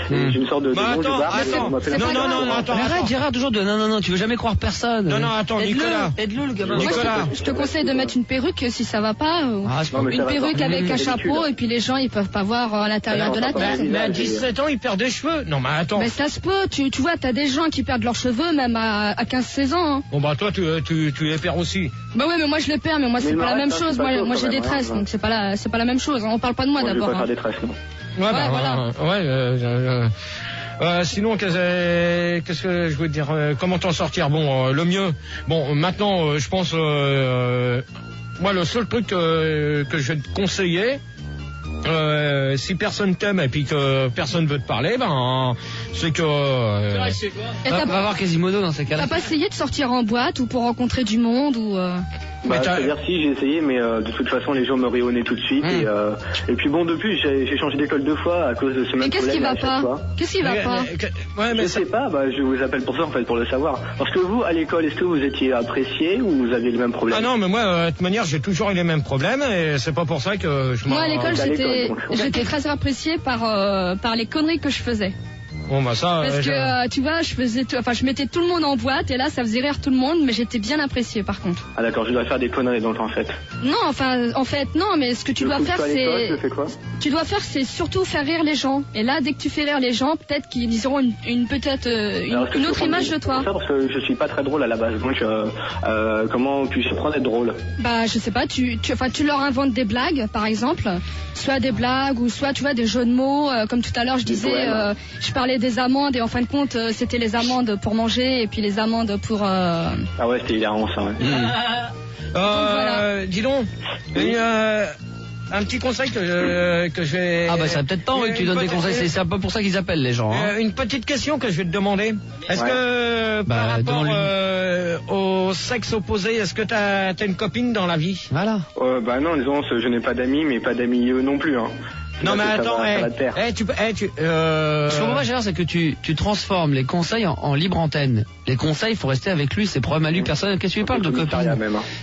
j'ai une sorte de... attends. Mais arrête Gérard, toujours de non, tu veux jamais croire personne. Non, attends, Nicolas. Aide-le le gamin. Moi, je te conseille de mettre une perruque si ça va pas. Une perruque avec un chapeau et puis les gens ils peuvent pas voir à l'intérieur de la tête. Mais à 17 ans, ils perdent des cheveux. Non, mais attends. Mais ça se peut, tu vois, t'as des gens qui perdent leurs cheveux même à 15-16 ans. Hein. Bon bah toi tu les perds aussi. Bah ouais, mais moi je les perds, mais moi c'est pas la même chose. Moi j'ai des tresses, donc c'est pas la même chose. On parle pas de moi d'abord. Je vais pas faire des tresses, non. Ouais, voilà. Sinon, qu'est-ce que je veux te dire? Comment t'en sortir? Bon, le mieux. Bon, maintenant, je pense. moi, le seul truc que je vais te conseiller, si personne t'aime et puis que personne veut te parler, ben c'est que va voir Quasimodo dans ces cas-là. T'as pas essayé de sortir en boîte ou pour rencontrer du monde ou c'est-à-dire si j'ai essayé, mais de toute façon les gens me rient au nez tout de suite et puis bon, depuis j'ai changé d'école 2 fois à cause de ce même problème. Mais qu'est-ce qui va pas? Qu'est-ce qui va pas? Je sais pas, je vous appelle pour ça en fait, pour le savoir. Parce que vous, à l'école, est-ce que vous étiez apprécié ou vous aviez les mêmes problèmes? Ah non, mais moi, de toute manière, j'ai toujours eu les mêmes problèmes et c'est pas pour ça que je m'en... Moi, à l'école, j'étais très appréciée par les conneries que je faisais. Bon, bah ça... Parce que, tu vois, je mettais tout le monde en boîte et là, ça faisait rire tout le monde, mais j'étais bien appréciée, par contre. Ah d'accord, je dois faire des conneries donc en fait. Non, en fait, non, mais ce que tu dois faire, c'est surtout faire rire les gens. Et là, dès que tu fais rire les gens, peut-être qu'ils auront une autre image de toi. Parce que je suis pas très drôle à la base, donc comment puis-je apprendre à être drôle? Bah, je sais pas, tu leur inventes des blagues, par exemple. Soit des blagues, ou soit, tu vois, des jeux de mots. Comme tout à l'heure, je disais, je parlais des amandes, et en fin de compte, c'était les amandes pour manger, et puis les amandes pour... Ah ouais, c'était hilarant, ça, ouais. Voilà. Dis donc, un petit conseil que je vais... Ah bah ça a peut-être temps que tu donnes des conseils, c'est un peu pour ça qu'ils appellent les gens. Hein. Une petite question que je vais te demander. Est-ce que par rapport au sexe opposé, est-ce que t'as une copine dans la vie? Voilà. Bah non, disons, je n'ai pas d'amis, mais pas d'amis non plus, hein. Non mais attends, Ce qu'on va Gérard, c'est que tu transformes les conseils en libre antenne. Les conseils, il faut rester avec lui, c'est problème à lui, personne. Qu'est-ce que tu parles de copine?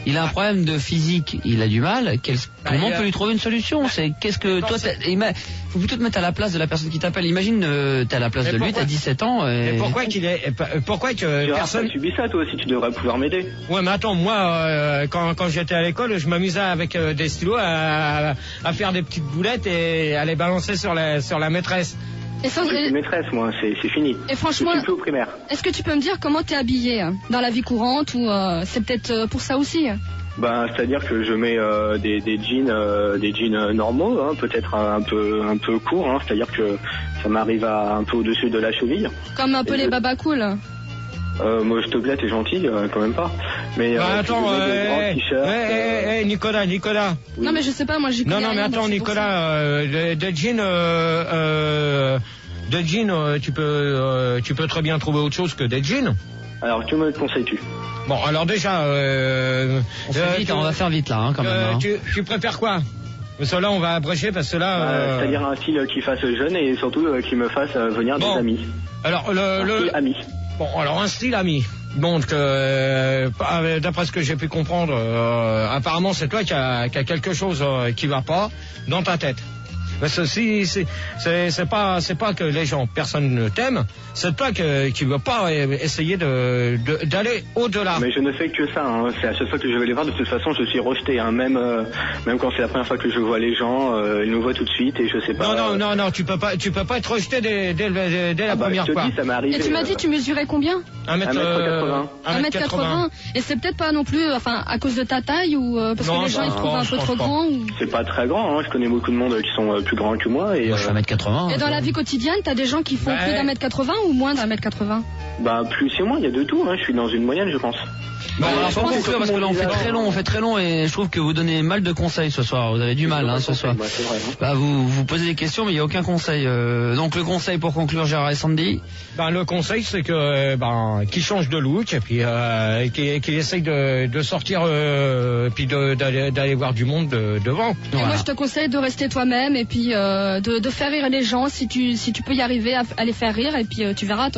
Il a un problème de physique, il a du mal. Comment on peut lui trouver une solution? C'est qu'est-ce que toi, faut plutôt te mettre à la place de la personne qui t'appelle. Imagine, t'es à la place de lui, t'as 17 ans. Et pourquoi que personne subit ça, toi aussi, tu devrais pouvoir m'aider. Ouais, mais attends, moi, quand j'étais à l'école, je m'amusais avec des stylos à faire des petites boulettes et à les balancer sur la maîtresse. Je suis maîtresse, moi, c'est fini. Et franchement, je suis plus au primaire. Est-ce que tu peux me dire comment t'es habillé dans la vie courante ou c'est peut-être pour ça aussi? Bah, c'est-à-dire que je mets des jeans normaux, hein, peut-être un peu courts, hein, c'est-à-dire que ça m'arrive à un peu au-dessus de la cheville. Comme un peu les babas cool. Moi, je te plaît, t'es gentil, quand même pas. Mais attends, Nicolas. Oui. Non, mais je sais pas, moi j'y connais rien. Non, mais attends, Nicolas, des jeans, tu peux très bien trouver autre chose que des jeans. Alors, que me conseilles-tu? Bon, alors déjà, on va faire vite là, hein, quand même. Hein. Tu préfères quoi? Parce que là, on va abréger parce que là... c'est-à-dire un style qui fasse jeune et surtout qui me fasse venir des amis. Alors, amis. Bon, alors un style ami. Donc, d'après ce que j'ai pu comprendre, apparemment c'est toi qui a quelque chose qui va pas dans ta tête. Parce que si c'est pas que les gens, personne ne t'aime, c'est toi qui veux pas essayer d'aller au-delà. Mais je ne fais que ça, hein. C'est à chaque fois que je vais les voir, de toute façon je suis rejeté, hein. Même quand c'est la première fois que je vois les gens, ils me voient tout de suite et je sais pas. Non, tu peux pas être rejeté dès la première fois. Je te dis, ça m'est arrivé. Et tu m'as dit tu mesurais combien? 1m80. 1m80. Et c'est peut-être pas non plus, à cause de ta taille ou parce que les gens ils te trouvent un peu trop grand ou... C'est pas très grand, hein. Je connais beaucoup de monde qui sont plus grands que moi et... Moi, je suis 1m80. Et dans la vie quotidienne, t'as des gens qui font plus d'1m80 ou moins d'1m80? Bah, plus et moins, il y a de tout, hein. Je suis dans une moyenne, je pense. Bon, alors pour conclure, parce que là on fait très long et je trouve que vous donnez mal de conseils ce soir. Vous avez du mal, hein, ce soir. C'est vrai, hein. Bah, vous posez des questions, mais il n'y a aucun conseil. Donc le conseil pour conclure, Gérard et Sandy. Le conseil c'est que qu'il change de look et puis qu'il essaye de sortir puis d'aller voir du monde devant. Et voilà. Moi je te conseille de rester toi-même et puis de faire rire les gens si tu peux y arriver à les faire rire et puis tu verras,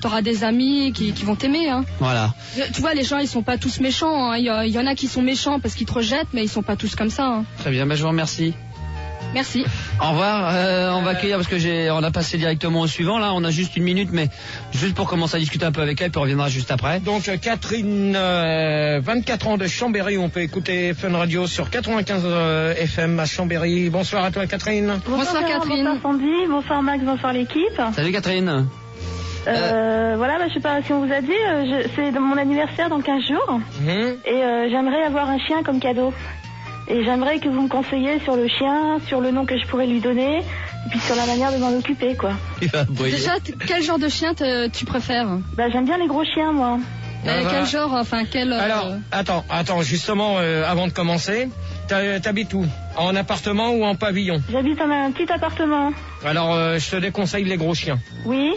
t'auras des amis qui vont t'aimer. Hein. Voilà. Tu vois, les gens ils sont pas tous méchants, hein. Il y en a qui sont méchants parce qu'ils te rejettent, mais ils sont pas tous comme ça. Hein. Très bien, je vous remercie. Merci. Au revoir. On va accueillir parce que on a passé directement au suivant. Là, on a juste une minute, mais juste pour commencer à discuter un peu avec elle, puis on reviendra juste après. Donc Catherine, 24 ans de Chambéry. On peut écouter Fun Radio sur 95 FM à Chambéry. Bonsoir à toi, Catherine. Bonsoir Catherine. Bonsoir Sandy. Bonsoir Max. Bonsoir l'équipe. Salut Catherine. Voilà, je sais pas si on vous a dit, c'est mon anniversaire dans 15 jours. Et j'aimerais avoir un chien comme cadeau. Et j'aimerais que vous me conseilliez sur le chien, sur le nom que je pourrais lui donner, et puis sur la manière de m'en occuper, quoi. Déjà, quel genre de chien tu préfères? Bah, j'aime bien les gros chiens, moi. Quel genre, enfin quel... Alors, attends, justement, avant de commencer, t'habites où? En appartement ou en pavillon? J'habite dans un petit appartement. Alors, je te déconseille les gros chiens. Oui.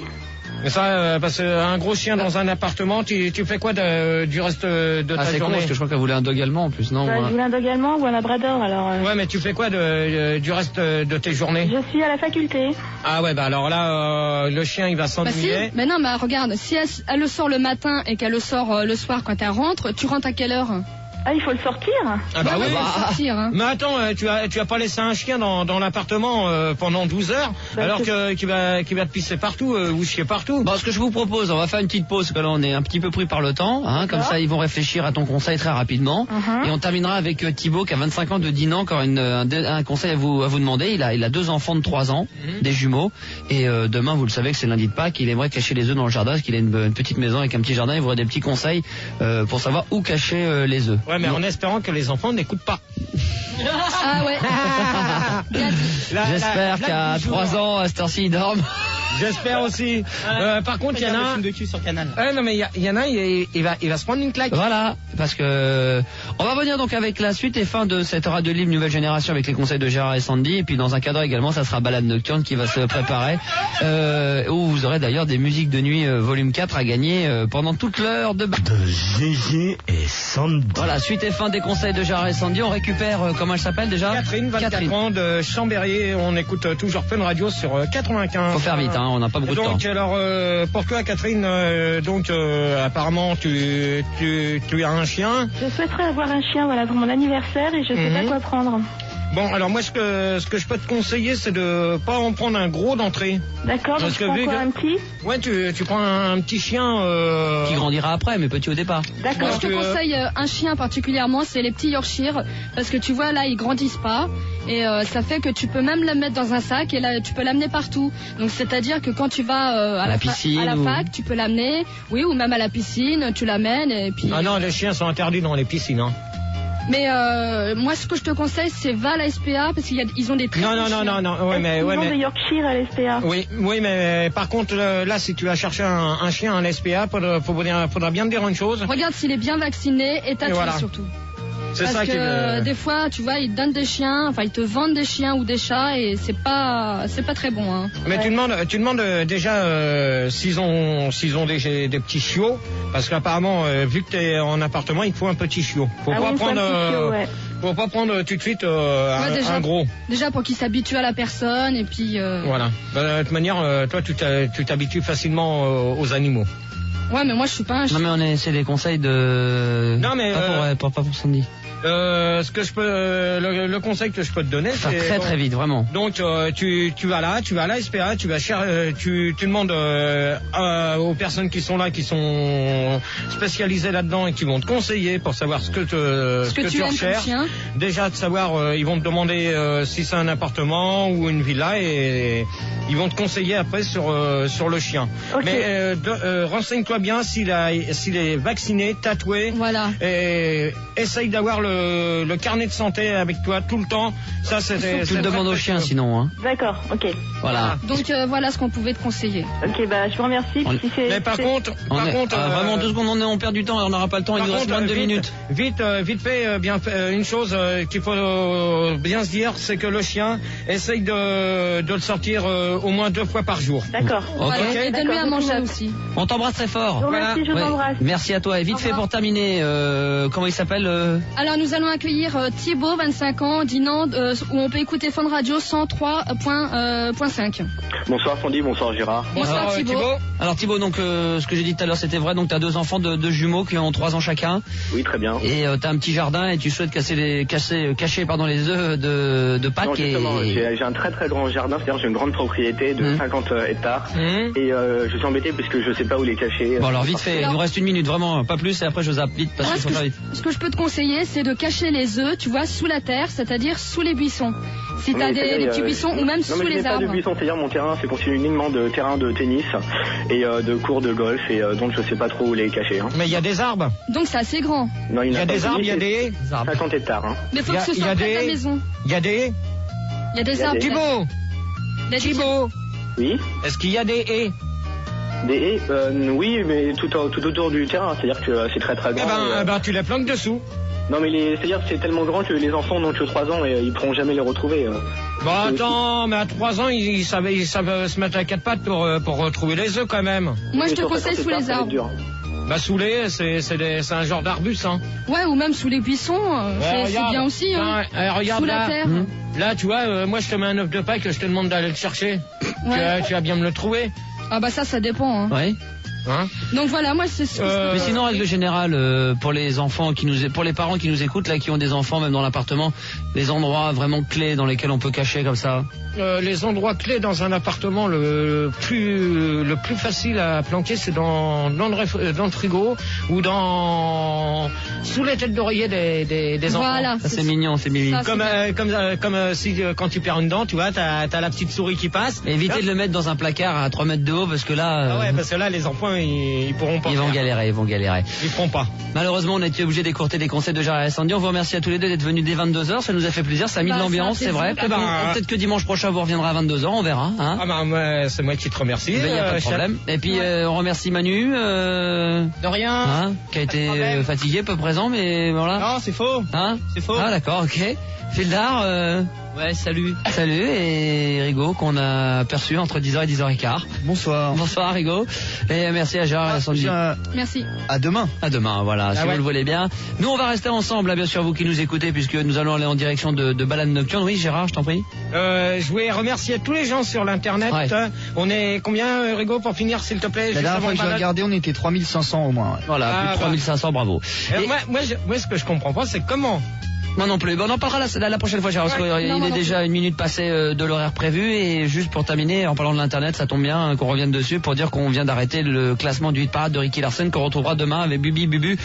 Mais ça, parce qu'un gros chien dans un appartement, tu fais quoi du reste de ta c'est journée? con, parce que je crois qu'elle voulait un dog allemand en plus, non? Je voulais un dog allemand ou un labrador, alors... Ouais, mais tu fais quoi du reste de tes journées? Je suis à la faculté. Ah ouais, bah alors là, le chien, il va s'ennuyer. Mais non, mais regarde, si elle le sort le matin et qu'elle le sort le soir quand elle rentre, tu rentres à quelle heure? Ah, il faut le sortir. Ah bah oui, sortir, hein. Mais attends, tu as pas laissé un chien dans l'appartement pendant 12 heures, alors qu'il va te pisser partout ou chier partout. Bon, ce que je vous propose, on va faire une petite pause, parce que là on est un petit peu pris par le temps, hein, comme ça ils vont réfléchir à ton conseil très rapidement, et on terminera avec Thibaut qui a 25 ans de Dinan, encore un conseil à vous demander. Il a 2 enfants de 3 ans, des jumeaux, et demain vous le savez que c'est lundi de Pâques, il aimerait cacher les œufs dans le jardin, parce qu'il a une petite maison avec un petit jardin, il voudrait des petits conseils pour savoir où cacher les œufs. Ouais, mais en espérant que les enfants n'écoutent pas. Ah ouais. J'espère qu'à 3 ans, à cette heure-ci, ils dorment. J'espère aussi. Par contre, il y en a un. de cul sur Canal. Non, mais il y en a un, il va se prendre une claque. Voilà, parce que on va revenir donc avec la suite et fin de cette radio libre nouvelle génération avec les conseils de Gérard et Sandy, et puis dans un cadre également, ça sera Balade Nocturne qui va se préparer, où vous aurez d'ailleurs des musiques de nuit volume 4 à gagner pendant toute l'heure de Gégé et Sandy. Voilà, suite et fin des conseils de Gérard et Sandy. On récupère, comment elle s'appelle déjà? Catherine, 24 ans, de Chambéry. On écoute toujours Fun Radio sur 95. Faut faire vite, hein, on n'a pas beaucoup de temps. Donc alors, pour toi Catherine, apparemment tu as un chien. Je souhaiterais avoir un chien, voilà, pour mon anniversaire, et je sais pas quoi prendre. Bon, alors moi ce que je peux te conseiller, c'est de pas en prendre un gros d'entrée. D'accord, donc je prends quoi, un petit? Ouais, tu prends un petit chien qui grandira après, mais petit au départ. D'accord. Je te conseille un chien particulièrement, c'est les petits Yorkshire, parce que tu vois là ils grandissent pas, et ça fait que tu peux même la mettre dans un sac, et là tu peux l'amener partout. Donc c'est-à-dire que quand tu vas à la piscine, à la fac, tu peux l'amener, oui, ou même à la piscine, tu l'amènes, et puis... Ah non, les chiens sont interdits dans les piscines, hein. Mais moi, ce que je te conseille, c'est va à la SPA, parce qu'ils ont des très non, ouais, mais ils ont des Yorkshire à la SPA. Oui, mais par contre, là, si tu vas chercher un chien à la SPA, faudra bien te dire une chose. Regarde s'il est bien vacciné et tatoué surtout. C'est ça que des fois, tu vois, ils te donnent des chiens, enfin ils te vendent des chiens ou des chats, et c'est pas très bon, hein. Mais tu demandes déjà s'ils ont des petits chiots, parce qu'apparemment vu que t'es en appartement, il faut un petit chiot. Faut pas prendre tout de suite un gros. Déjà pour qu'ils s'habituent à la personne, et puis voilà. De toute manière, toi tu t'habitues facilement aux animaux. Ouais, mais moi je suis pas un chien. Non, mais c'est des conseils de... Non, mais pas pour Sandy. Ce que je peux, le conseil que je peux te donner, c'est très très vite, vraiment. Donc tu vas à la SPA, tu demandes aux personnes qui sont là, qui sont spécialisées là-dedans et qui vont te conseiller pour savoir ce que tu recherches. Déjà de savoir, ils vont te demander si c'est un appartement ou une villa, et ils vont te conseiller après sur le chien. Okay. Mais renseigne-toi bien s'il est vacciné, tatoué. Voilà. Et essaye d'avoir le carnet de santé avec toi tout le temps. Ça, tu le demandes au chien, sinon. Hein. D'accord, ok. Voilà. Donc voilà ce qu'on pouvait te conseiller. Ok, bah je vous remercie. Mais par contre, vraiment 2 secondes, on perd du temps, on n'aura pas le temps. Il nous reste moins de 2 minutes. Vite fait, bien une chose qu'il faut bien se dire, c'est que le chien essaye de le sortir au moins 2 fois par jour. D'accord. Okay. Et donne-lui à manger aussi. On t'embrasse très fort. Merci, je vous embrasse. Merci à toi. Et vite fait pour terminer, comment il s'appelle Alors nous allons accueillir Thibaut, 25 ans, Dinan, où on peut écouter Fun Radio 103.5. Bonsoir Sandy, bonsoir Gérard. Bonsoir Thibaut. Alors Thibaut, donc ce que j'ai dit tout à l'heure, c'était vrai. Donc tu as 2 enfants de jumeaux qui ont 3 ans chacun. Oui, très bien. Et tu as un petit jardin et tu souhaites cacher les œufs de Pâques. Non, justement, j'ai un très très grand jardin, c'est-à-dire j'ai une grande propriété de 50 hectares. Et je suis embêté puisque je sais pas où les cacher. Bon alors vite fait, il nous reste 1 minute, vraiment, pas plus, et après je zappe vite parce qu'il faut faire vite. Ce que je peux te conseiller, c'est de cacher les œufs, tu vois, sous la terre, c'est-à-dire sous les buissons. Si tu as des petits buissons ou même sous les arbres. Pas de buissons, c'est-à-dire mon terrain, c'est constitué uniquement de terrain de tennis et de cours de golf, et donc je sais pas trop où les cacher. Hein. Mais il y a des arbres. Donc c'est assez grand. Non, il y a des arbres, il y a des 50 hectares. Hein. Mais faut que ce soit près de la maison. Il y a des arbres. Thibaut. Oui. Est-ce qu'il y a des haies? Des haies oui, mais tout autour du terrain, c'est-à-dire que c'est très très grand. Tu les planques dessous. Non mais c'est-à-dire que c'est tellement grand que les enfants n'ont que 3 ans et ils pourront jamais les retrouver. Attends, mais à 3 ans ils savent se mettre à 4 pattes pour retrouver les œufs quand même. Moi je te conseille sous les arbres. Sous les, c'est un genre d'arbuste, hein. Ouais, ou même sous les buissons, c'est bien aussi, hein. Regarde sous la terre. Là, tu vois, moi je te mets un œuf de Pâques, je te demande d'aller le chercher. Ouais. Tu vas bien me le trouver. Ah ça dépend, hein. Ouais. Donc voilà, moi c'est mais sinon, règle générale, pour les enfants pour les parents qui nous écoutent, là, qui ont des enfants, même dans l'appartement, les endroits vraiment clés dans lesquels on peut cacher comme ça. Les endroits clés dans un appartement, le plus facile à planquer, c'est dans le frigo ou sous les têtes d'oreiller des enfants. Voilà, ça c'est mignon, c'est mignon. Comme si quand tu perds une dent, tu vois, t'as la petite souris qui passe. Et évitez de le mettre dans un placard à 3 mètres de haut parce que là. Parce que là, les enfants ils pourront pas. Ils vont galérer. Ils feront pas. Malheureusement, on a été obligé d'écourter des conseils de Gérard et Sandy. On vous remercie à tous les deux d'être venus dès 22h. Ça nous a fait plaisir, ça a mis de l'ambiance, c'est vrai. Peut-être que dimanche prochain vous reviendra à 22h, on verra. C'est moi qui te remercie. Il n'y a pas de problème. Et puis on remercie Manu. De rien. Qui a été fatigué, peu présent, mais voilà. Non, c'est faux. C'est faux. Ah d'accord, ok. Fildar. Ouais, salut. Salut, et Rigaud qu'on a perçu entre 10h et 10h15. Bonsoir. Bonsoir Rigaud. Et merci à Gérard et à Sandy. Merci. À demain. À demain, voilà, si vous le voulez bien. Nous, on va rester ensemble, là, bien sûr, vous qui nous écoutez, puisque nous allons aller en direction de balade nocturne. Oui, Gérard, je t'en prie. Je voulais remercier tous les gens sur l'internet. Ouais. On est combien, Rigaud, pour finir, s'il te plaît? La dernière fois que j'ai regardé, on était 3500 au moins. Ouais. Voilà, plus de 3500, bravo. Moi, ce que je comprends pas, c'est comment. Moi non plus. Bon, on en parlera la prochaine fois, Gérard, parce qu'il est déjà 1 minute passée de l'horaire prévu. Et juste pour terminer, en parlant de l'internet, ça tombe bien qu'on revienne dessus pour dire qu'on vient d'arrêter le classement du hit parade de Ricky Larson, qu'on retrouvera demain avec Bubu,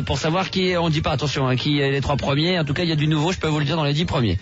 pour savoir qui est, on dit pas attention, qui est les 3 premiers. En tout cas, il y a du nouveau, je peux vous le dire, dans les 10 premiers.